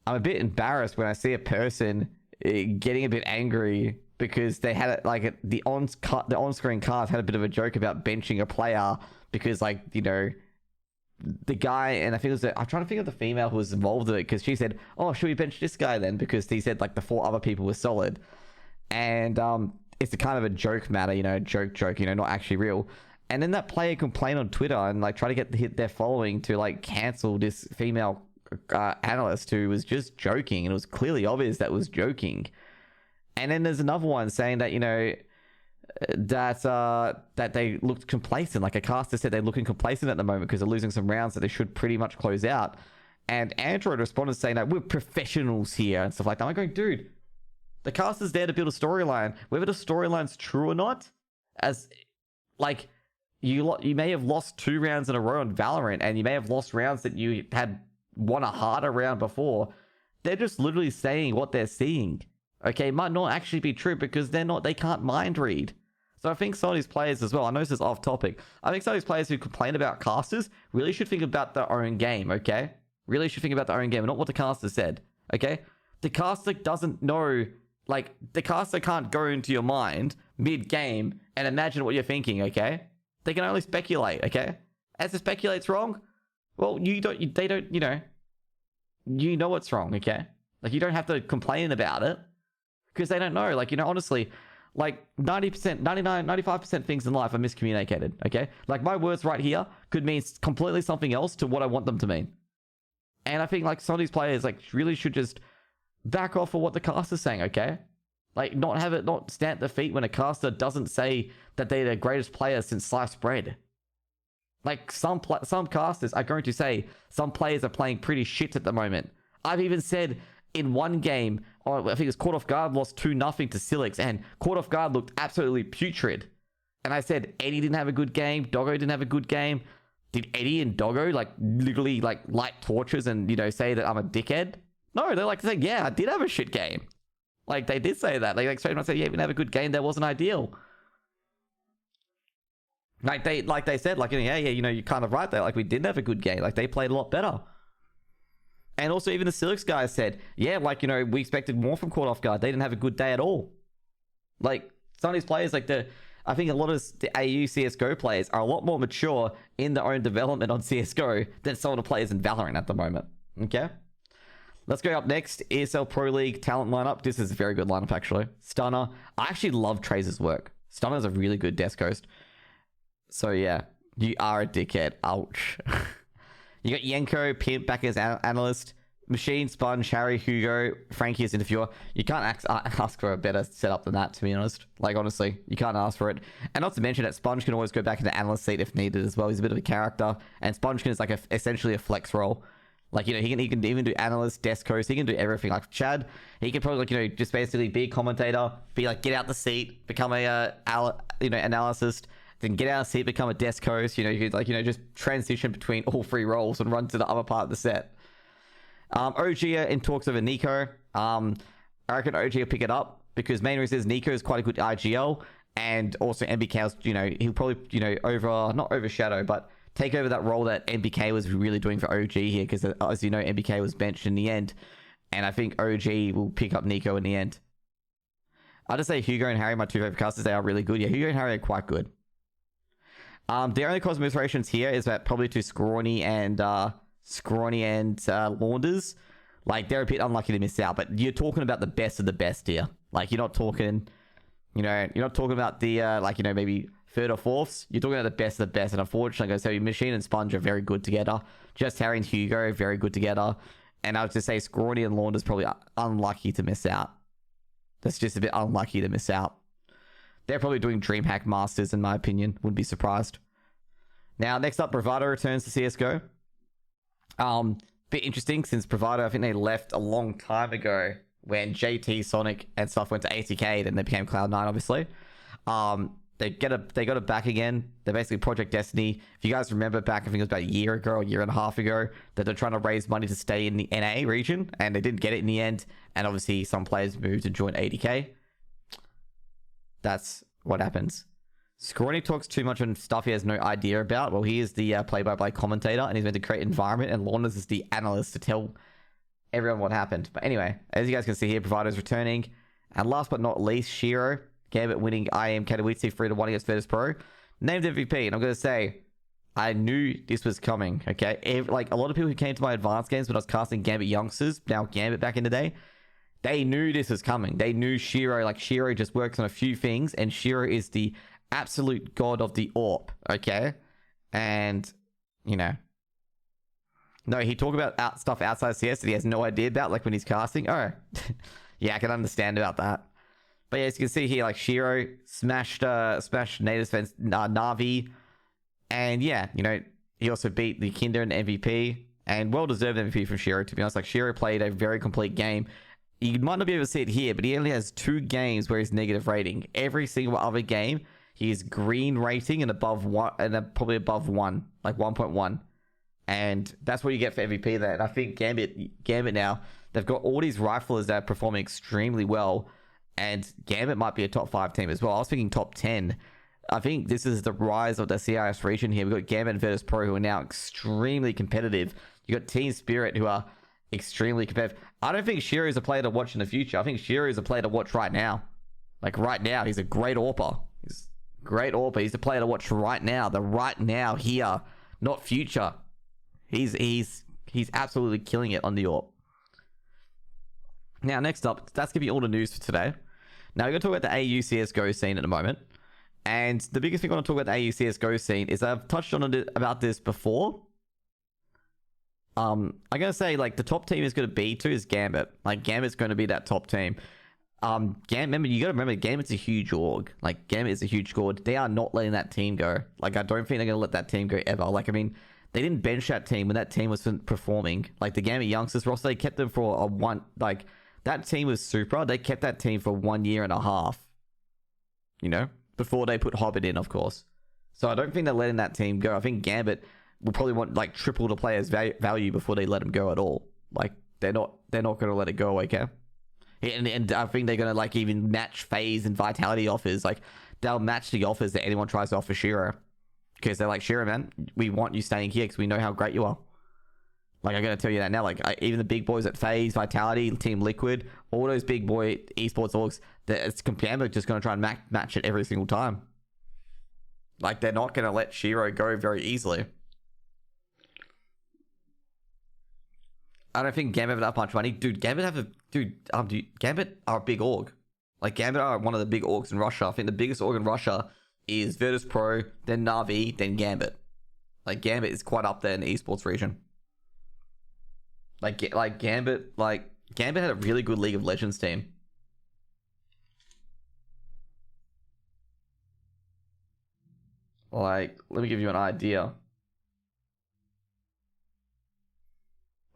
[SPEAKER 1] I'm a bit embarrassed when I see a person getting a bit angry because they had the on-screen cast had a bit of a joke about benching a player because, the guy, and I think it was I'm trying to think of the female who was involved in it, because she said, oh, should we bench this guy then, because he said the 4 other people were solid. And it's a kind of a joke matter, joke, not actually real. And then that player complained on Twitter and try to get their following to cancel this female analyst who was just joking, and it was clearly obvious that was joking. And then there's another one saying that that they looked complacent. Like a caster said, they're looking complacent at the moment because they're losing some rounds that they should pretty much close out. And Android responded saying that we're professionals here and stuff like that. I'm going, dude, the caster's there to build a storyline. Whether the storyline's true or not, as you may have lost 2 rounds in a row on Valorant, and you may have lost rounds that you had won a harder round before. They're just literally saying what they're seeing. Okay, it might not actually be true because they can't mind read. So I think some of these players as well, I know this is off topic, I think some of these players who complain about casters really should think about their own game, okay? Really should think about their own game and not what the caster said, okay? The caster doesn't know, the caster can't go into your mind mid-game and imagine what you're thinking, okay? They can only speculate, okay? As it speculates wrong, well, you know what's wrong, okay? You don't have to complain about it, because they don't know. Honestly, 90%, 99, 95% things in life are miscommunicated, okay? My words right here could mean completely something else to what I want them to mean. And I think, some of these players, really should just back off of what the caster's saying, okay? Not stand at the feet when a caster doesn't say that they're the greatest player since sliced bread. Some casters are going to say some players are playing pretty shit at the moment. I've even said in one game, I think it was Caught Off Guard lost 2-0 to Silix, and Caught Off Guard looked absolutely putrid. And I said Eddie didn't have a good game, Doggo didn't have a good game. Did Eddie and Doggo literally light torches and say that I'm a dickhead? No, they say, yeah, I did have a shit game. They did say that. They straight up said, yeah, we didn't have a good game, that wasn't ideal. They said, yeah, you're kind of right there. We didn't have a good game. They played a lot better. And also, even the Silix guys said, yeah, we expected more from Caught Off Guard. They didn't have a good day at all. Some of these players, I think a lot of the AU CSGO players are a lot more mature in their own development on CSGO than some of the players in Valorant at the moment. Okay? Let's go up next. ESL Pro League talent lineup. This is a very good lineup, actually. Stunner. I actually love Tracer's work. Stunner's a really good desk host. So, yeah. You are a dickhead. Ouch. You got Yenko, Pimp back as analyst, Machine, Sponge, Harry, Hugo, Frankie as interviewer. You can't ask for a better setup than that, to be honest. Honestly, you can't ask for it. And not to mention that Sponge can always go back into analyst seat if needed as well. He's a bit of a character. And Sponge is essentially a flex role. Like, he can even do analyst, desk host, he can do everything. Like Chad, he could probably, like, just basically be a commentator, be like, get out the seat, become a analyst, then get out of the seat, become a desk host. You could, like, just transition between all three roles and run to the other part of the set. OG in talks over Nico. I reckon OG will pick it up because main reason is Nico is quite a good IGL, and also MBK's, he'll probably, not overshadow, but take over that role that MBK was really doing for OG here, because as you know, MBK was benched in the end, and I think OG will pick up Nico in the end. I'll just say Hugo and Harry, my two favorite casters, they are really good. Yeah, Hugo and Harry are quite good. The only cosmetics here is that probably to Scrawny and Launders. Like, they're a bit unlucky to miss out, but you're talking about the best of the best here. Like, you're not talking, you're not talking about the, maybe third or fourths. You're talking about the best of the best, and unfortunately, I'm going to say Machine and Sponge are very good together. Just Harry and Hugo are very good together. And I would just say Scrawny and Launders probably unlucky to miss out. That's just a bit unlucky to miss out. They're probably doing Dreamhack Masters, in my opinion. Wouldn't be surprised. Now, next up, Bravado returns to CSGO. Bit interesting, since Bravado, I think they left a long time ago when JT, Sonic, and stuff went to ATK, then they became Cloud9, obviously. They got it back again. They're basically Project Destiny. If you guys remember back, I think it was about a year ago, or a year and a half ago, that they're trying to raise money to stay in the NA region, and they didn't get it in the end. And obviously, some players moved to join ATK. That's what happens. Scrawny talks too much on stuff he has no idea about. Well, he is the play-by-play commentator, and he's meant to create environment, and Launders is the analyst to tell everyone what happened. But anyway, as you guys can see here, Provider's returning. And last but not least, Shiro. Gambit winning IM Katowice 3-1 against Virtus Pro. Named MVP, and I'm going to say, I knew this was coming, okay? Like, a lot of people who came to my advanced games when I was casting Gambit youngsters, now Gambit back in the day, they knew this was coming. They knew Shiro, like, Shiro just works on a few things, and Shiro is the absolute god of the AWP, okay? And, no, he talked about stuff outside CS that he has no idea about, like when he's casting. Oh, yeah, I can understand about that. But yeah, as you can see here, like, Shiro smashed native defense Na'Vi, and yeah, he also beat the Kinder and MVP, and well-deserved MVP from Shiro, to be honest. Like, Shiro played a very complete game. You might not be able to see it here, but he only has 2 games where he's negative rating. Every single other game, he is green rating and above 1, and probably above 1, like 1.1. And that's what you get for MVP there. And I think Gambit now, they've got all these riflers that are performing extremely well, and Gambit might be a top 5 team as well. I was thinking top 10. I think this is the rise of the CIS region here. We've got Gambit and Virtus Pro, who are now extremely competitive. You got Team Spirit, who are extremely competitive. I don't think Shiro is a player to watch in the future. I think Shiro is a player to watch right now. Like, right now, he's a great AWPer. He's a great AWPer. He's a player to watch right now. The right now here, not future. He's absolutely killing it on the AWP. Now, next up, that's going to be all the news for today. Now, we're going to talk about the AU CSGO scene at the moment. And the biggest thing I want to talk about the AU CSGO scene is I've touched on it about this before. I'm going to say, like, the top team is going to be is Gambit. Like, Gambit's going to be that top team. Remember, you got to remember, Gambit's a huge org. Like, Gambit is a huge squad. They are not letting that team go. Like, I don't think they're going to let that team go ever. Like, I mean, they didn't bench that team when that team was performing. Like, the Gambit youngsters roster, they kept them for that team was super. They kept that team for 1 year and a half. Before they put Hobbit in, of course. So I don't think they're letting that team go. I think Gambit will probably want, like, triple the player's value before they let him go at all. Like, they're not going to let it go, okay? And I think they're going to, like, even match phase and vitality offers. Like, they'll match the offers that anyone tries to offer Shiro. Because they're like, Shiro, man, we want you staying here because we know how great you are. Like, I'm going to tell you that now. Like, even the big boys at FaZe, Vitality, Team Liquid, all those big boy esports orgs, it's Gambit just going to try and match it every single time. Like, they're not going to let Shiro go very easily. I don't think Gambit have that much money. Dude, Gambit are a big org. Like, Gambit are one of the big orgs in Russia. I think the biggest org in Russia is Virtus Pro, then Na'Vi, then Gambit. Like, Gambit is quite up there in the esports region. Like Gambit had a really good League of Legends team. Like, let me give you an idea.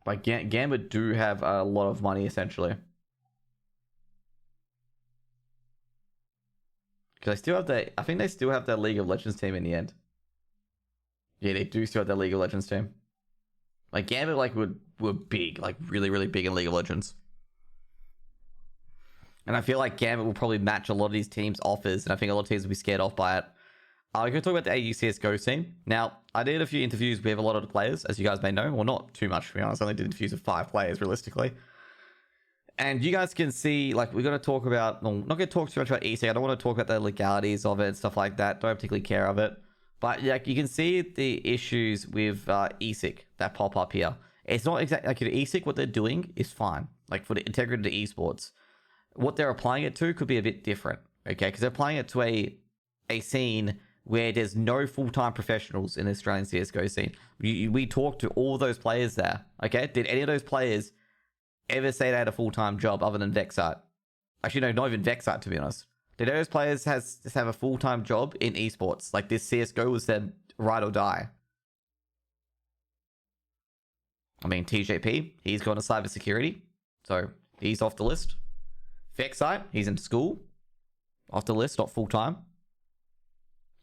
[SPEAKER 1] Like Gambit do have a lot of money essentially. Because they still have I think they still have their League of Legends team in the end. Yeah, they do still have their League of Legends team. Like Gambit, like were big, like really, really big in League of Legends. And I feel like Gambit will probably match a lot of these teams' offers, and I think a lot of teams will be scared off by it. I'm going to talk about the AU CSGO scene. Now, I did a few interviews with a lot of the players, as you guys may know. Well, not too much, to be honest. I only did interviews with 5 players, realistically. And you guys can see, like, we're going to talk about... Well, not going to talk too much about ESEC. I don't want to talk about the legalities of it and stuff like that. Don't particularly care of it. But, like, you can see the issues with ESEC that pop up here. It's not exactly... Like, ESEC, what they're doing is fine. Like, for the integrity of esports. What they're applying it to could be a bit different, okay? Because they're applying it to a scene where there's no full-time professionals in the Australian CSGO scene. We talked to all those players there, okay? Did any of those players ever say they had a full-time job other than Vexite? Actually, no, not even Vexite, to be honest. Did those players just have a full-time job in esports? Like, this CSGO was their ride or die. I mean, TJP, he's gone to cybersecurity, so he's off the list. Vexite, he's in school. Off the list, not full-time.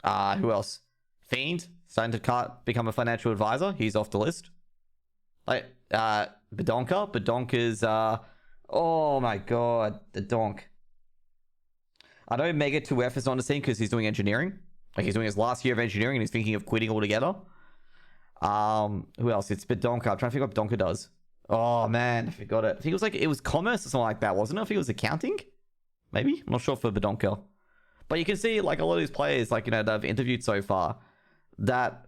[SPEAKER 1] Who else? Fiend, starting to become a financial advisor. He's off the list. Like, Badonka. Badonka's, oh my god, the donk. I know Mega 2F is on the scene because he's doing engineering. Like, he's doing his last year of engineering and he's thinking of quitting altogether. Who else? It's Badonka. I'm trying to figure out what Badonka does. Oh man, I forgot it. I think it was like, it was commerce or something like that, wasn't it? I think it was accounting. Maybe? I'm not sure for Badonka. But you can see, like, a lot of these players, like, you know, that I've interviewed so far, that...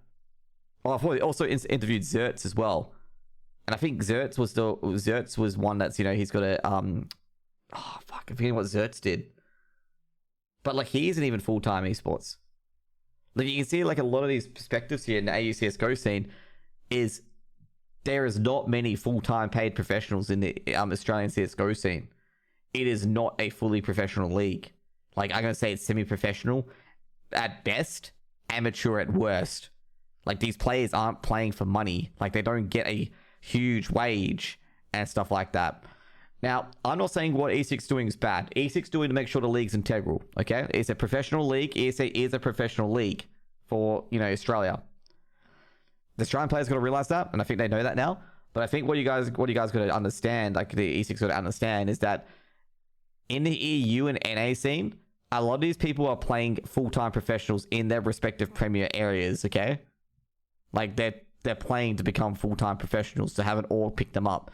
[SPEAKER 1] Well, I've also interviewed Zerts as well. And I think Zerts was one that's, you know, he's got a... Oh, fuck, I'm forgetting what Zerts did. But, like, he isn't even full-time esports. Like, you can see, like, a lot of these perspectives here in the AU CSGO scene is... There is not many full-time paid professionals in the Australian CSGO scene. It is not a fully professional league. Like, I'm going to say it's semi-professional at best, amateur at worst. Like, these players aren't playing for money. Like, they don't get a huge wage and stuff like that. Now, I'm not saying what ESEC's doing is bad. ESEC's doing to make sure the league's integral, okay? It's a professional league. ESEC is a professional league for, you know, Australia. The Australian players got to realize that, and I think they know that now. But I think what you guys got to understand, like the ESEC's got to understand, is that in the EU and NA scene, a lot of these people are playing full-time professionals in their respective premier areas, okay? Like, they're playing to become full-time professionals, so haven't all picked them up.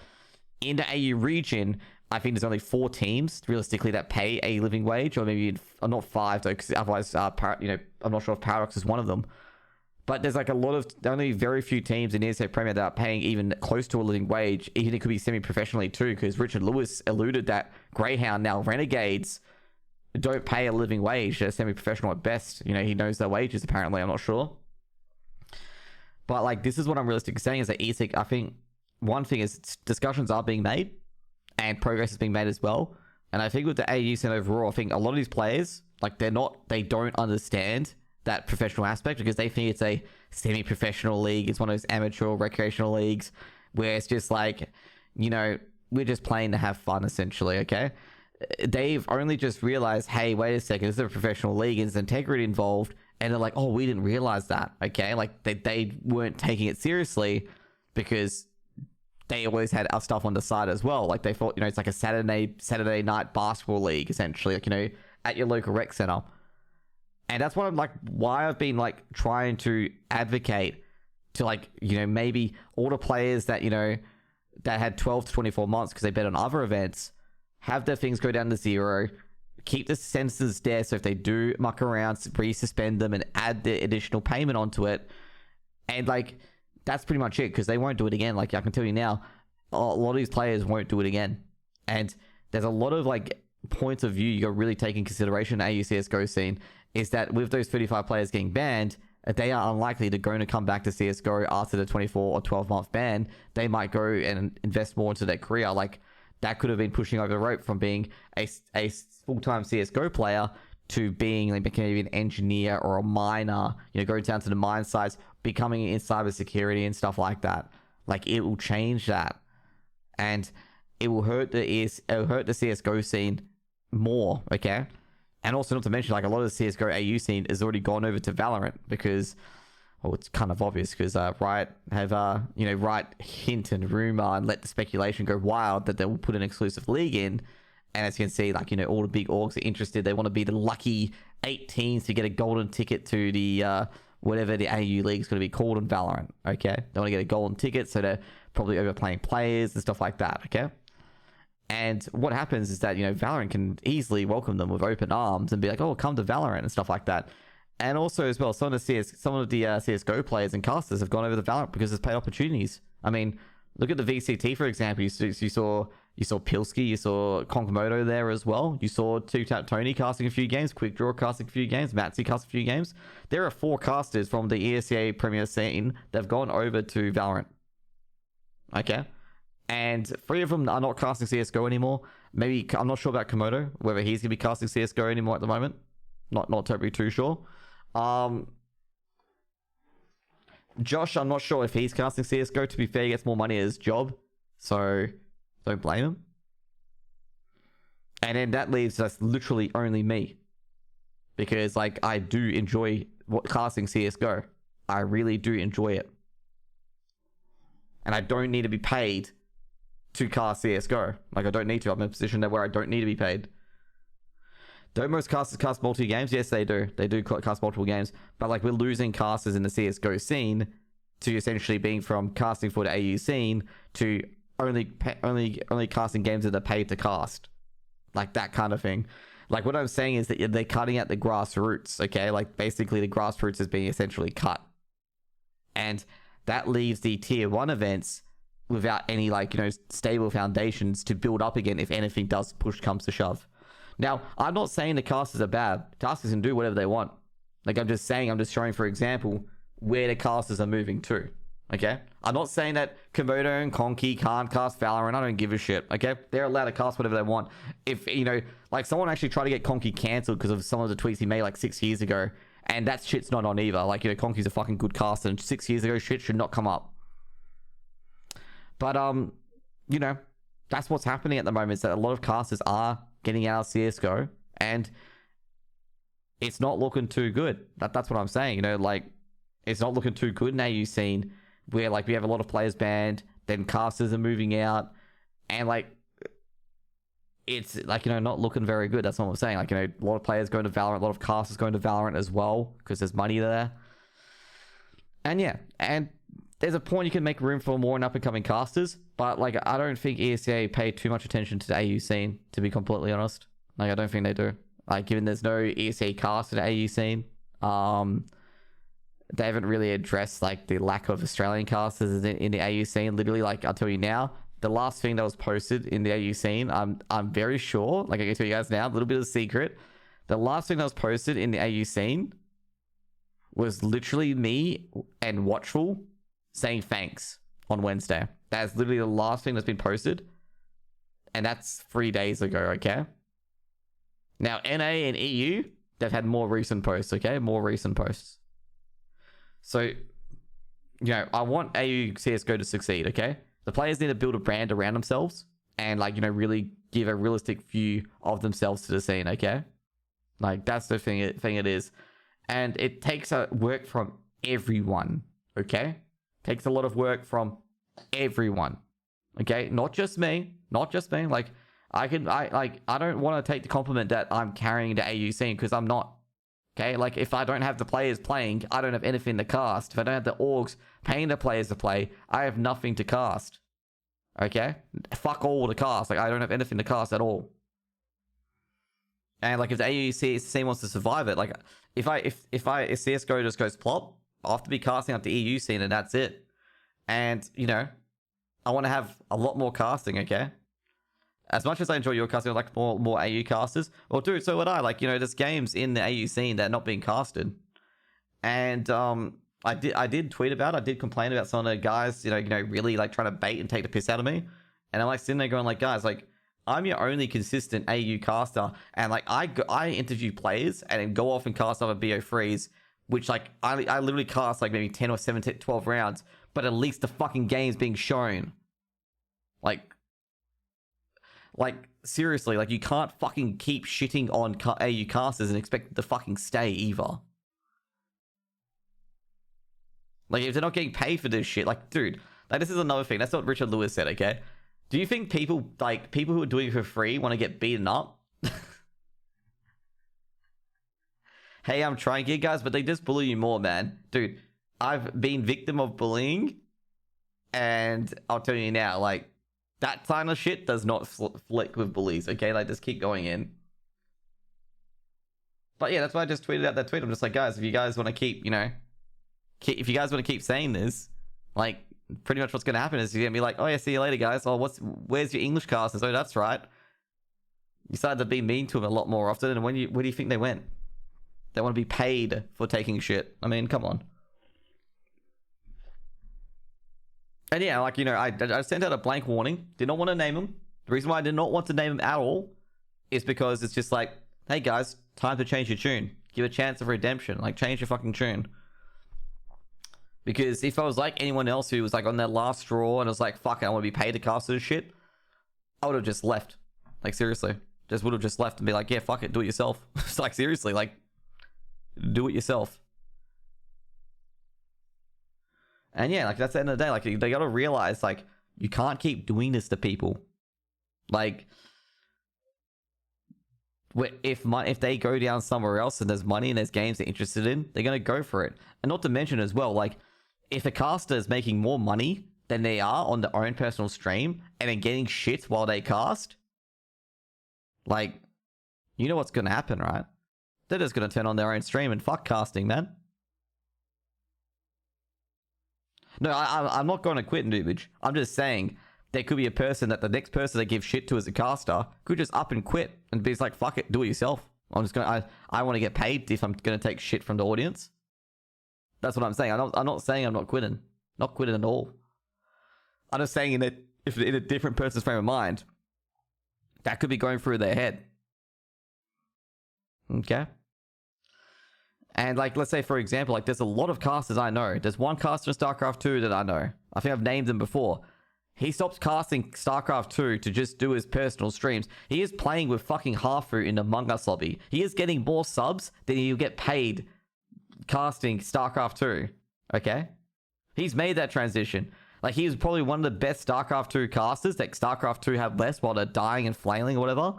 [SPEAKER 1] In the AU region, I think there's only 4 teams, realistically, that pay a living wage, or maybe, not 5, though, because otherwise, you know, I'm not sure if Paradox is one of them. But there's like only very few teams in the ESEC Premier that are paying even close to a living wage. Even it could be semi-professionally too, because Richard Lewis alluded that Greyhound, now Renegades, don't pay a living wage. They're semi-professional at best. You know, he knows their wages apparently, I'm not sure. But like, this is what I'm realistically saying is that ESEC, I think one thing is discussions are being made and progress is being made as well. And I think with the AU scene overall, I think a lot of these players, like they don't understand that professional aspect because they think it's a semi-professional league. It's one of those amateur recreational leagues where it's just like, you know, we're just playing to have fun essentially, okay? They've only just realized, hey, wait a second, this is a professional league and there's integrity involved, and they're like, oh, we didn't realize that, okay? Like, they weren't taking it seriously because they always had our stuff on the side as well. Like, they thought, you know, it's like a Saturday night basketball league, essentially, like, you know, at your local rec center. And that's what I'm like, why I've been like trying to advocate to like, you know, maybe all the players that, you know, that had 12 to 24 months because they bet on other events, have their things go down to 0, keep the censors there. So if they do muck around, resuspend them and add the additional payment onto it. And like, that's pretty much it because they won't do it again. Like I can tell you now, a lot of these players won't do it again. And there's a lot of like points of view you got to really take in consideration in the AU CSGO scene. Is that with those 35 players getting banned, they are unlikely to go to come back to CSGO after the 24 or 12-month ban. They might go and invest more into their career. Like, that could have been pushing over the rope from being a full-time CSGO player to being like maybe an engineer or a miner, you know, going down to the mine sites, becoming in cybersecurity and stuff like that. Like, it will change that. and it will hurt the CS:GO scene more, okay? And also, not to mention, like, a lot of the CS:GO AU scene has already gone over to Valorant because, well, it's kind of obvious because Riot have Riot hint and rumor and let the speculation go wild that they will put an exclusive league in. And as you can see, like, all the big orgs are interested. They want to be the lucky 8 teams to get a golden ticket to the whatever the AU league is going to be called in Valorant. Okay, they want to get a golden ticket, so they're probably overplaying players and stuff like that. Okay. And what happens is that, Valorant can easily welcome them with open arms and be like, oh, come to Valorant and stuff like that. And also as well, some of the CSGO players and casters have gone over to Valorant because there's paid opportunities. I mean, look at the VCT, for example. You saw Pilsky, you saw Konkimoto there as well. You saw Two Tap Tony casting a few games, Quick Draw casting a few games, Matsy casting a few games. There are 4 casters from the ESEA Premier scene that have gone over to Valorant. Okay? And 3 of them are not casting CSGO anymore. Maybe, I'm not sure about Komodo, whether he's going to be casting CSGO anymore at the moment. Not totally too sure. Josh, I'm not sure if he's casting CSGO. To be fair, he gets more money at his job. So, don't blame him. And then that leaves us literally only me. Because, like, I do enjoy casting CSGO. I really do enjoy it. And I don't need to be paid to cast CSGO. Like, I don't need to. I'm in a position where I don't need to be paid. Don't most casters cast multi games? Yes, they do. They do cast multiple games. But, like, we're losing casters in the CSGO scene to essentially being from casting for the AU scene to only casting games that are paid to cast. Like, that kind of thing. Like, what I'm saying is that they're cutting out the grassroots, okay? Like, basically the grassroots is being essentially cut. And that leaves the tier 1 events without any, like, stable foundations to build up again if anything does push comes to shove. Now, I'm not saying the casters are bad. Casters can do whatever they want. Like, I'm just showing, for example, where the casters are moving to. Okay? I'm not saying that Komodo and Conky can't cast Valorant. I don't give a shit. Okay? They're allowed to cast whatever they want. If, like, someone actually tried to get Conky cancelled because of some of the tweets he made, like, 6 years ago. And that shit's not on either. Like, Conky's a fucking good caster. And 6 years ago, shit should not come up. But, that's what's happening at the moment, is that a lot of casters are getting out of CSGO, and it's not looking too good. That's what I'm saying. Like, it's not looking too good in AU scene, where, like, we have a lot of players banned, then casters are moving out, and, like, it's, like, not looking very good. That's what I'm saying. Like, a lot of players going to Valorant, a lot of casters going to Valorant as well, because there's money there. And yeah, and there's a point you can make room for more and up-and-coming casters, but, like, I don't think ESEA pay too much attention to the AU scene, to be completely honest. Like, I don't think they do. Like, given there's no ESEA cast in the AU scene, they haven't really addressed, like, the lack of Australian casters in the AU scene. Literally, like, I'll tell you now, the last thing that was posted in the AU scene, I'm very sure, like, I can tell you guys now, a little bit of a secret. The last thing that was posted in the AU scene was literally me and Watchful saying thanks on Wednesday. That's literally the last thing that's been posted. And that's 3 days ago, okay? Now, NA and EU, they've had more recent posts, okay? More recent posts. So, I want AU CSGO to succeed, okay? The players need to build a brand around themselves and, like, really give a realistic view of themselves to the scene, okay? Like, that's the thing it is. And it takes work from everyone, okay? Takes a lot of work from everyone, okay? Not just me. Like, I don't want to take the compliment that I'm carrying the AU scene, because I'm not, okay? Like, if I don't have the players playing, I don't have anything to cast. If I don't have the orgs paying the players to play, I have nothing to cast, okay? Fuck all to cast. Like, I don't have anything to cast at all. And, like, if the AU scene wants to survive it, like, if CSGO just goes plop, I'll have to be casting up the EU scene, and that's it. And, I want to have a lot more casting, okay? As much as I enjoy your casting, I like more AU casters. Well, dude, so would I. Like, there's games in the AU scene that are not being casted. And I did tweet about it. I did complain about some of the guys, really, like, trying to bait and take the piss out of me. And I'm, like, sitting there going, like, guys, like, I'm your only consistent AU caster. And, like, I interview players and then go off and cast other BO3s, which, like, I literally cast, like, maybe 10 or 7, 12 rounds, but at least the fucking game's being shown. Like, Like, seriously, like, you can't fucking keep shitting on AU casters and expect them to fucking stay either. Like, if they're not getting paid for this shit, like, dude, like, this is another thing. That's what Richard Lewis said, okay? Do you think people who are doing it for free want to get beaten up? Hey, I'm trying here, guys, but they just bully you more, man. Dude, I've been victim of bullying, and I'll tell you now, like, that kind of shit does not flick with bullies, okay? Like, just keep going in. But yeah, that's why I just tweeted out that tweet. I'm just like, guys, if you guys want to keep, you know, if you guys want to keep saying this, like, pretty much what's going to happen is you're going to be like, oh yeah, see you later, guys. Oh, where's your English casters? Oh, that's right. You started to be mean to them a lot more often, and where do you think they went? They want to be paid for taking shit. I mean, come on. And yeah, like, you know, I sent out a blank warning. Did not want to name them. The reason why I did not want to name them at all is because it's just like, hey guys, time to change your tune. Give a chance of redemption. Like, change your fucking tune. Because if I was like anyone else who was like on that last straw and was like, fuck it, I want to be paid to cast this shit, I would have just left. Like, seriously. Just would have just left and be like, yeah, fuck it, do it yourself. It's like, seriously, like, do it yourself. And yeah, like, that's the end of the day. Like, they gotta realize, like, you can't keep doing this to people. Like, if they go down somewhere else and there's money and there's games they're interested in, they're gonna go for it. And not to mention as well, like, if a caster is making more money than they are on their own personal stream and then getting shit while they cast, like, you know what's gonna happen, right? They're just gonna turn on their own stream and fuck casting, man. No, I'm not going to quit Noobage. I'm just saying there could be a person that the next person they give shit to as a caster could just up and quit and be like, fuck it, do it yourself. I'm just gonna, I want to get paid if I'm gonna take shit from the audience. That's what I'm saying. I'm not saying I'm not quitting. Not quitting at all. I'm just saying if in a different person's frame of mind, that could be going through their head. Okay? And like, let's say for example, like, there's a lot of casters I know. There's one caster in StarCraft 2 that I know. I think I've named him before. He stops casting StarCraft 2 to just do his personal streams. He is playing with fucking Hafu in the Among Us lobby. He is getting more subs than he'll get paid casting StarCraft 2. Okay? He's made that transition. Like, he's probably one of the best StarCraft 2 casters that StarCraft 2 have less while they're dying and flailing or whatever.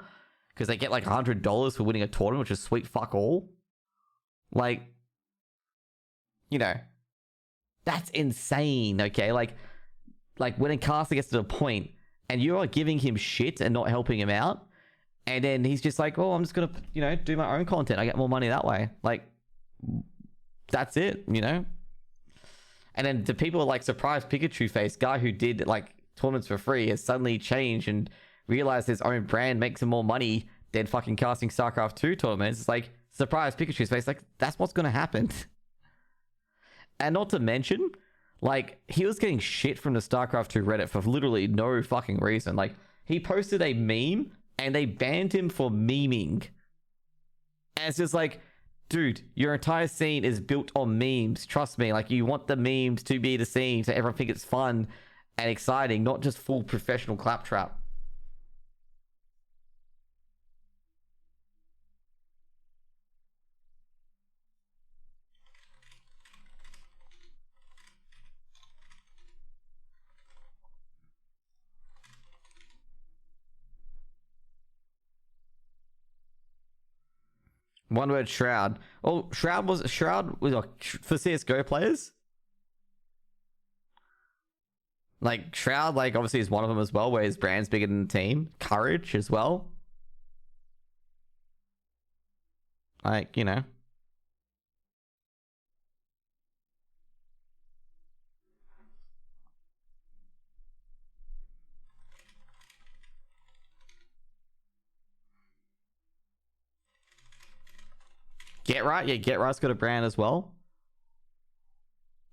[SPEAKER 1] Because they get like $100 for winning a tournament, which is sweet fuck all. Like, you know, that's insane, okay? Like when a caster gets to the point and you are giving him shit and not helping him out, and then he's just like, oh, I'm just gonna, you know, do my own content. I get more money that way. Like, that's it, you know? And then the people like Surprise Pikachu Face, guy who did like tournaments for free, has suddenly changed and realized his own brand makes him more money than fucking casting StarCraft 2 tournaments. It's like, Surprise Pikachu's face, like, that's what's gonna happen. And not to mention, like, he was getting shit from the StarCraft 2 Reddit for literally no fucking reason. Like, he posted a meme and they banned him for memeing. And it's just like, dude, your entire scene is built on memes. Trust me, like, you want the memes to be the scene so everyone think it's fun and exciting, not just full professional claptrap. One word, Shroud. Oh, Shroud was like, for CSGO players. Like, Shroud, like, obviously is one of them as well, where his brand's bigger than the team. Courage as well. Like, you know. Get Right? Yeah, Get Right's got a brand as well.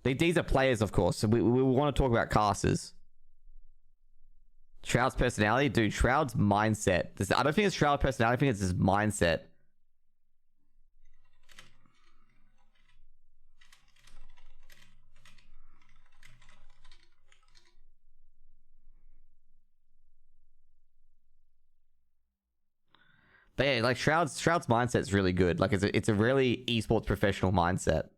[SPEAKER 1] These are players, of course, so we want to talk about casters. Shroud's personality? Dude, Shroud's mindset. I don't think it's Shroud's personality, I think it's his mindset. But yeah, like Shroud's mindset's really good. Like it's a really esports professional mindset.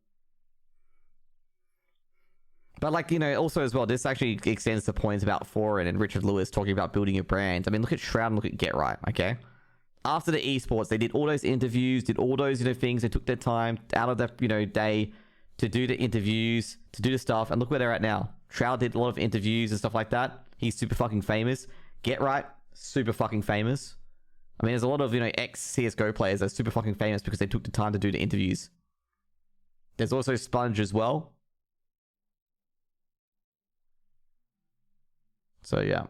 [SPEAKER 1] But like, you know, also as well, this actually extends to points about Foreign and Richard Lewis talking about building a brand. I mean, look at Shroud and look at Get Right, okay? After the esports, they did all those interviews, did all those, you know, things. They took their time out of their, you know, day to do the interviews, to do the stuff. And look where they're at now. Shroud did a lot of interviews and stuff like that. He's super fucking famous. Get Right, super fucking famous. I mean, there's a lot of, you know, ex-CSGO players that are super fucking famous because they took the time to do the interviews. There's also Sponge as well. So yeah,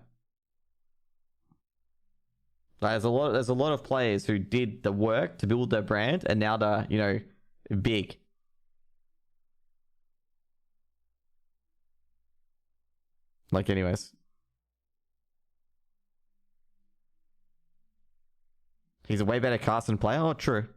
[SPEAKER 1] there's a lot of players who did the work to build their brand, and now they're, you know, big. Like, anyways, he's a way better casting player. Oh, true.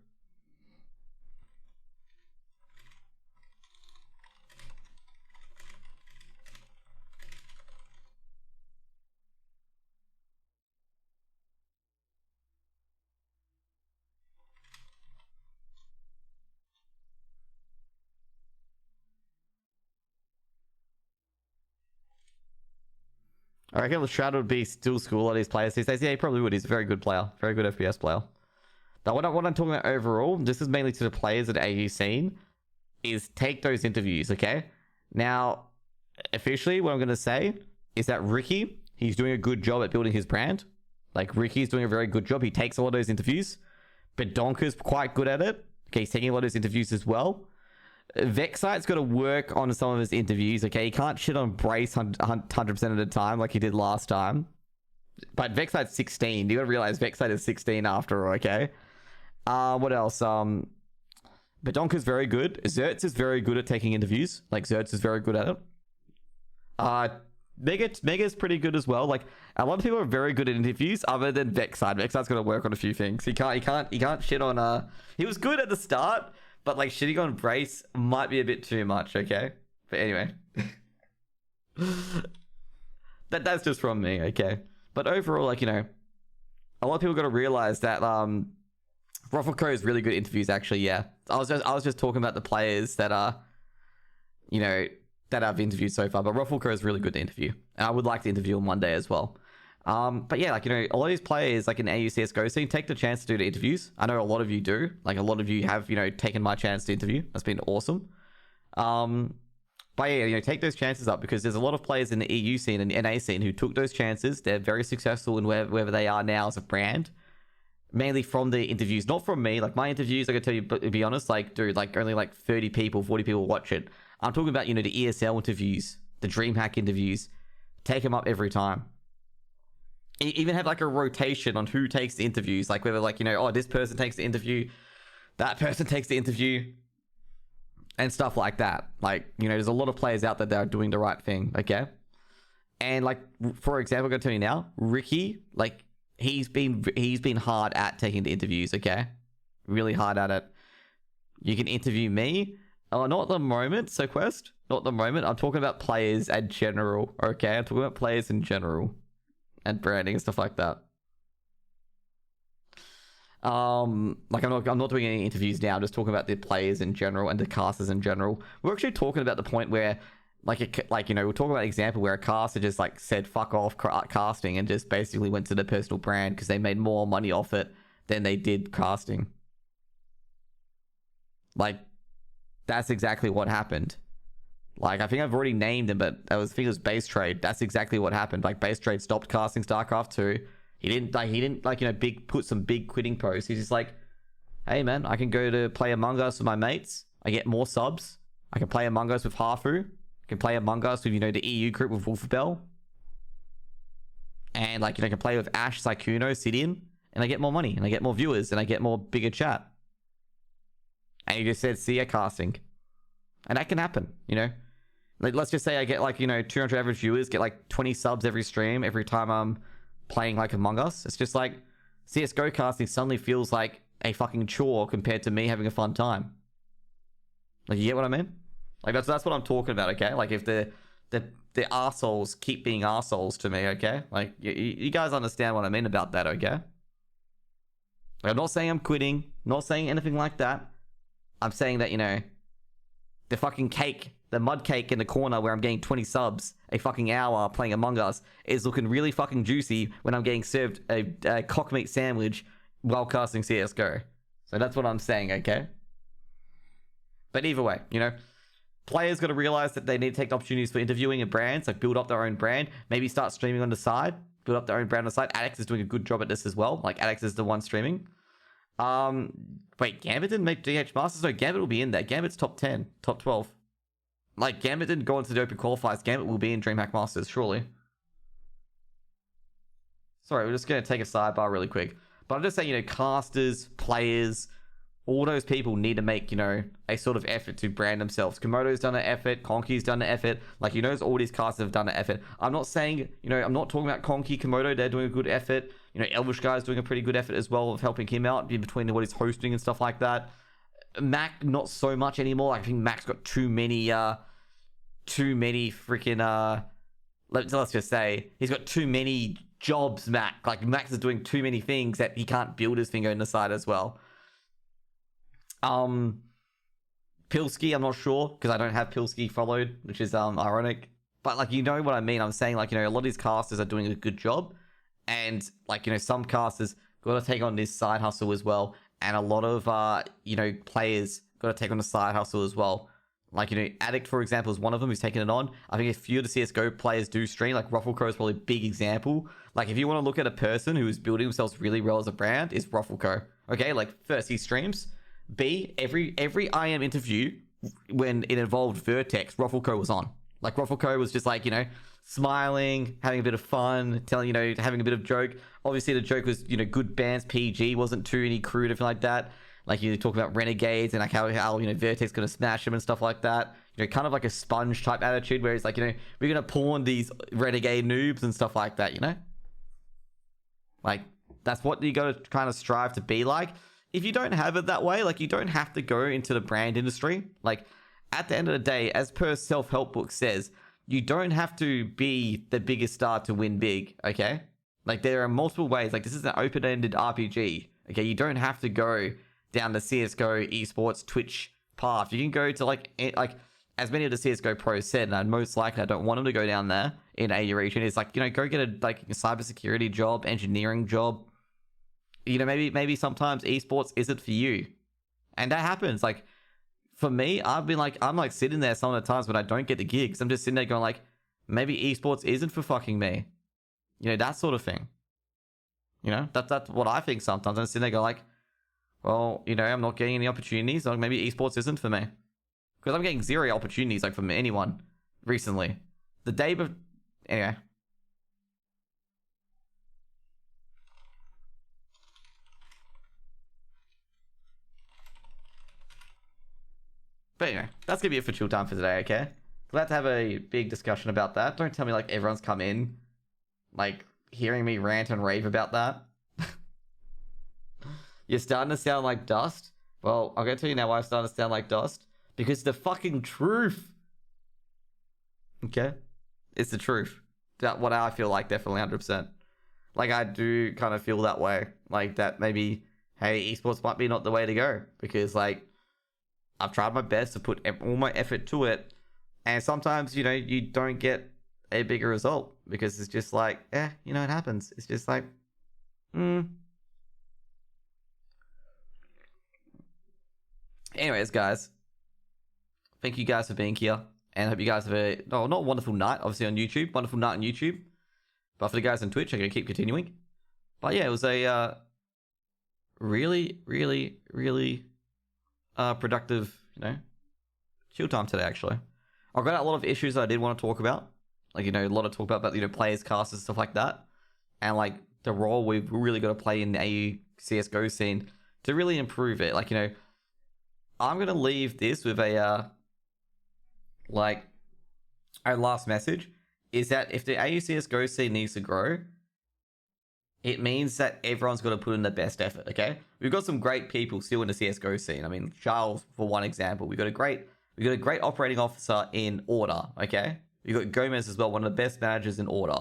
[SPEAKER 1] I reckon Shroud would be still school on his players these days. Yeah, he probably would. He's a very good player. Very good FPS player. Now, what I'm talking about overall, this is mainly to the players at AU scene, is take those interviews, okay? Now, officially, what I'm going to say is that Ricky, he's doing a good job at building his brand. Like, Ricky's doing a very good job. He takes a lot of those interviews. But Donker's quite good at it. Okay, he's taking a lot of those interviews as well. Vexite's got to work on some of his interviews, okay? He can't shit on Brace 100% of the time like he did last time. But Vexite's 16. You got to realize Vexite is 16 after all, okay? What else? But Donker's very good. Zertz is very good at taking interviews. Like, Zertz is very good at it. Mega's pretty good as well. Like, a lot of people are very good at interviews other than Vexite. Vexite's got to work on a few things. He can't shit on... He was good at the start, but like shitting on Brace might be a bit too much, okay? But anyway. That's just from me, okay? But overall, like, you know, a lot of people got to realize that Rufflecrow is really good at interviews, actually, yeah. I was just talking about the players that are, you know, that I've interviewed so far, but Rufflecrow is really good to interview. And I would like to interview him one day as well. But yeah, like, you know, a lot of these players, like in AU CSGO scene, take the chance to do the interviews. I know a lot of you do. Like, a lot of you have, you know, taken my chance to interview. That's been awesome. But yeah, you know, take those chances up, because there's a lot of players in the EU scene and the NA scene who took those chances. They're very successful in wherever they are now as a brand. Mainly from the interviews, not from me. Like, my interviews, I can tell you, but to be honest, like, dude, like, only like 30 people, 40 people watch it. I'm talking about, you know, the ESL interviews, the Dreamhack interviews. Take them up every time. Even have like a rotation on who takes the interviews. Like, whether, like, you know, oh, this person takes the interview, that person takes the interview, and stuff like that. Like, you know, there's a lot of players out there that are doing the right thing, okay? And like, for example, I'm gonna tell you now, Ricky, like, he's been hard at taking the interviews, okay? Really hard at it. You can interview me. Oh, not at the moment, so Quest. Not at the moment. I'm talking about players in general, okay? I'm talking about players in general. And branding and stuff like that. Like, I'm not doing any interviews now. I'm just talking about the players in general and the casters in general. We're actually talking about the point where, like, you know, we're talking about an example where a caster just like said fuck off casting and just basically went to their personal brand because they made more money off it than they did casting. Like, that's exactly what happened. Like, I think I've already named him, but I think it was Base Trade. That's exactly what happened. Like, Base Trade stopped casting StarCraft 2. He didn't like, you know, put some big quitting posts. He's just like, hey man, I can go to play Among Us with my mates. I get more subs. I can play Among Us with Hafu. I can play Among Us with, you know, the EU group with Wolfbell. And like, you know, I can play with Ash, Sykuno, Sidian, and I get more money, and I get more viewers, and I get more bigger chat. And he just said, see ya casting. And that can happen, you know? Like, let's just say I get like, you know, 200 average viewers, get like 20 subs every stream, every time I'm playing like Among Us. It's just like, CSGO casting suddenly feels like a fucking chore compared to me having a fun time. Like, you get what I mean? Like, that's what I'm talking about, okay? Like, if the arseholes keep being arseholes to me, okay? Like, you guys understand what I mean about that, okay? Like, I'm not saying I'm quitting, not saying anything like that. I'm saying that, the fucking cake, the mud cake in the corner where I'm getting 20 subs a fucking hour playing Among Us is looking really fucking juicy when I'm getting served a cock meat sandwich while casting CSGO. So that's what I'm saying, okay? But either way, players got to realize that they need to take opportunities for interviewing and brands, like build up their own brand, maybe start streaming on the side, build up their own brand on the side. Alex is doing a good job at this as well. Like, Alex is the one streaming. Wait, Gambit didn't make DH Masters? No, Gambit will be in there. Gambit's top 10, top 12. Like, Gambit didn't go into the open qualifiers. Gambit will be in Dreamhack Masters, surely. Sorry, we're just going to take a sidebar really quick. But I'm just saying, casters, players, all those people need to make, a sort of effort to brand themselves. Komodo's done an effort. Conky's done an effort. Like, all these casters have done an effort. I'm not saying, I'm not talking about Conky, Komodo. They're doing a good effort. Elvish Guy's doing a pretty good effort as well of helping him out in between what he's hosting and stuff like that. Mac, not so much anymore. I think Mac's got too many freaking, let's just say, he's got too many jobs, Mac. Like, Max is doing too many things that he can't build his finger in the side as well. Pilski, I'm not sure because I don't have Pilski followed, which is ironic. But like, what I mean. I'm saying, like, a lot of these casters are doing a good job, and like, some casters got to take on this side hustle as well, and a lot of players got to take on the side hustle as well. Like, Addict, for example, is one of them who's taking it on. I think a few of the CSGO players do stream. Like, Rufflecrow is probably a big example. Like, if you want to look at a person who is building themselves really well as a brand, is Rufflecrow. Okay, like, first, he streams. B, every IM interview, when it involved Vertex, Rufflecrow was on. Like, Rufflecrow was just like, smiling, having a bit of fun, telling, having a bit of joke. Obviously, the joke was, good bands, PG, wasn't too any crude, anything like that. Like, you talk about Renegades and like how Vertex gonna smash him and stuff like that. Kind of like a sponge type attitude where he's like, we're gonna pawn these Renegade noobs and stuff like that, Like, that's what you gotta kind of strive to be like. If you don't have it that way, like, you don't have to go into the brand industry. Like, at the end of the day, as per self-help book says, you don't have to be the biggest star to win big, okay? Like, there are multiple ways. Like, this is an open-ended RPG, okay? You don't have to go down the CSGO, esports, Twitch path. You can go to, like as many of the CSGO pros said, and most likely I don't want them to go down there in a region, is like, go get a cybersecurity job, engineering job. Maybe sometimes esports isn't for you. And that happens. Like, for me, I'm like sitting there some of the times when I don't get the gigs. I'm just sitting there going like, maybe esports isn't for fucking me. That sort of thing. That's what I think sometimes. I'm sitting there going like, well, I'm not getting any opportunities. Like, maybe esports isn't for me. Because I'm getting zero opportunities, like, from anyone recently. The day before... Anyway. But anyway, that's going to be it for chill time for today, okay? Glad to have a big discussion about that. Don't tell me, like, everyone's come in, like, hearing me rant and rave about that. You're starting to sound like dust? Well, I'm going to tell you now why I'm starting to sound like dust. Because the fucking truth. Okay? It's the truth. That's what I feel like, definitely 100%. Like, I do kind of feel that way. Like, that maybe, hey, esports might be not the way to go. Because, like, I've tried my best to put all my effort to it. And sometimes, you don't get a bigger result. Because it's just like, it happens. It's just like, Anyways, guys. Thank you guys for being here. And I hope you guys have not a wonderful night, obviously, on YouTube. Wonderful night on YouTube. But for the guys on Twitch, I'm going to keep continuing. But yeah, it was a really, really, really productive, chill time today, actually. I've got a lot of issues that I did want to talk about. Like, a lot of talk about, players, casters, stuff like that. And, like, the role we've really got to play in the AU CSGO scene to really improve it. Like, I'm going to leave this with a last message, is that if the AU CSGO scene needs to grow, it means that everyone's got to put in their best effort, okay? We've got some great people still in the CSGO scene. I mean, Charles, for one example. We've got a great operating officer in Order, okay? We've got Gomez as well, one of the best managers in Order.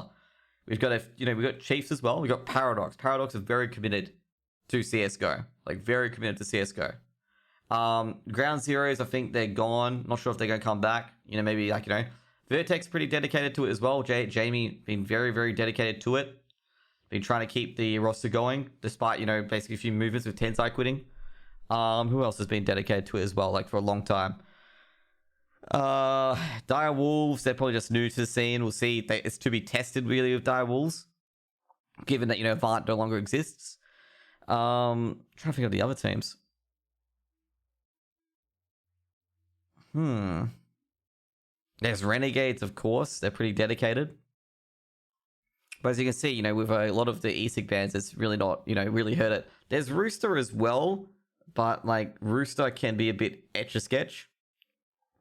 [SPEAKER 1] We've got we've got Chiefs as well. We've got Paradox. Paradox is very committed to CSGO. Like, very committed to CSGO. Ground Zeroes, I think they're gone. Not sure if they're going to come back. You know, maybe, like, you know, Vertex pretty dedicated to it as well. Jamie been very, very dedicated to it. Been trying to keep the roster going, despite, you know, basically a few movements with Tensai quitting. Who else has been dedicated to it as well, like, for a long time? Dire Wolves, they're probably just new to the scene. We'll see. It's to be tested, really, with Dire Wolves, given that, you know, Vant no longer exists. Trying to think of the other teams. There's Renegades, of course. They're pretty dedicated. But as you can see, you know, with a lot of the ESIG bands, it's really not, you know, really hurt it. There's Rooster as well, but, like, Rooster can be a bit etch-a-sketch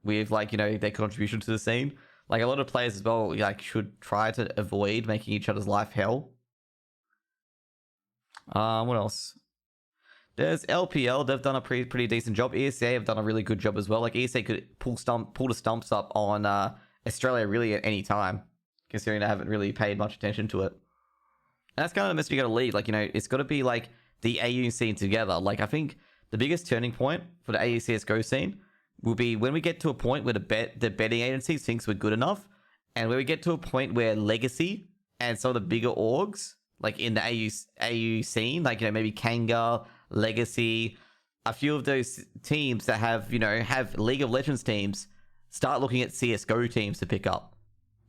[SPEAKER 1] with, like, you know, their contribution to the scene. Like, a lot of players as well, like, should try to avoid making each other's life hell. What else? There's LPL. They've done a pretty decent job. ESA have done a really good job as well. Like, ESA could pull the stumps up on Australia really at any time, considering they haven't really paid much attention to it. And that's kind of the message you got to lead. Like, you know, it's got to be like the AU scene together. Like, I think the biggest turning point for the AU CSGO scene will be when we get to a point where the betting agencies thinks we're good enough, and where we get to a point where Legacy and some of the bigger orgs, like in the AU scene, like, you know, maybe Kanga, Legacy, a few of those teams that have, you know, have League of Legends teams, start looking at CSGO teams to pick up.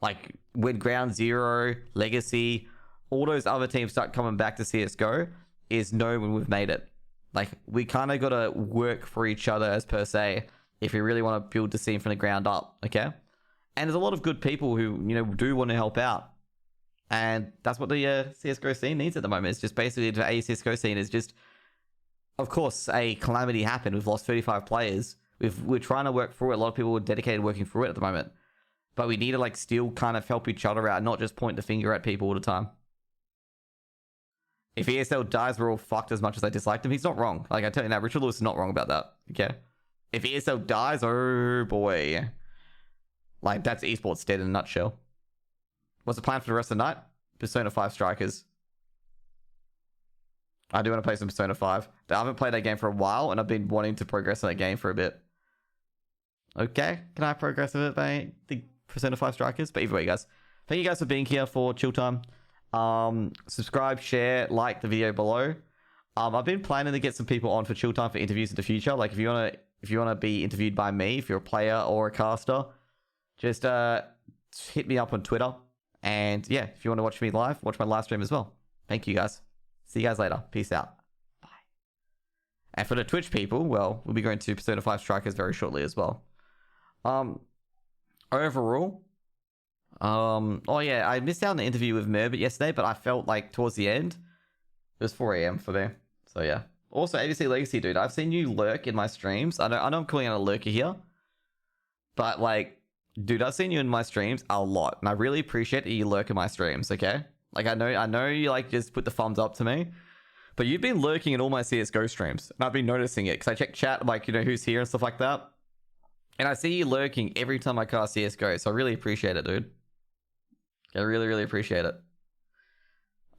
[SPEAKER 1] Like, when Ground Zero, Legacy, all those other teams start coming back to CSGO, is know when we've made it. Like, we kind of got to work for each other, as per se, if we really want to build the scene from the ground up, okay? And there's a lot of good people who, you know, do want to help out. And that's what the CSGO scene needs at the moment. It's just basically the AU CSGO scene is just, of course, a calamity happened. We've lost 35 players. We're trying to work through it. A lot of people are dedicated working through it at the moment. But we need to, like, still kind of help each other out, not just point the finger at people all the time. If ESL dies, we're all fucked as much as I dislike him. He's not wrong. Like, I tell you now, Richard Lewis is not wrong about that. Okay? If ESL dies, oh boy. Like, that's esports dead in a nutshell. What's the plan for the rest of the night? Persona 5 Strikers. I do want to play some Persona 5. I haven't played that game for a while, and I've been wanting to progress on that game for a bit. Okay, can I progress with it by the Persona 5 Strikers? But either way, guys, thank you guys for being here for Chill Time. Subscribe, share, like the video below. I've been planning to get some people on for Chill Time for interviews in the future. Like, if you wanna be interviewed by me, if you're a player or a caster, just hit me up on Twitter. And yeah, if you want to watch me live, watch my live stream as well. Thank you, guys. See you guys later. Peace out. Bye. And for the Twitch people, well, we'll be going to Persona 5 Strikers very shortly as well. Overall, oh yeah, I missed out on the interview with Merbit yesterday, but I felt like towards the end, it was 4 a.m. for me. So yeah. Also, ABC Legacy, dude, I've seen you lurk in my streams. I know I'm calling out a lurker here, but like, dude, I've seen you in my streams a lot, and I really appreciate that you lurk in my streams, okay? Like, I know you, like, just put the thumbs up to me, but you've been lurking in all my CSGO streams, and I've been noticing it, because I check chat, like, you know, who's here and stuff like that, and I see you lurking every time I cast CSGO, so I really appreciate it, dude. I really, really appreciate it.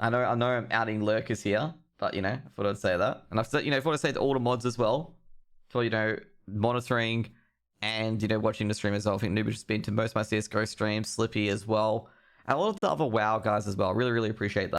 [SPEAKER 1] I know I'm outing lurkers here, but, you know, I thought I'd say that, and I've said, you know, I thought I'd say to all the mods as well, for, you know, monitoring and, you know, watching the stream as well. I think Noob has been to most of my CSGO streams, Slippy as well, and a lot of the other WoW guys as well. Really, really appreciate that.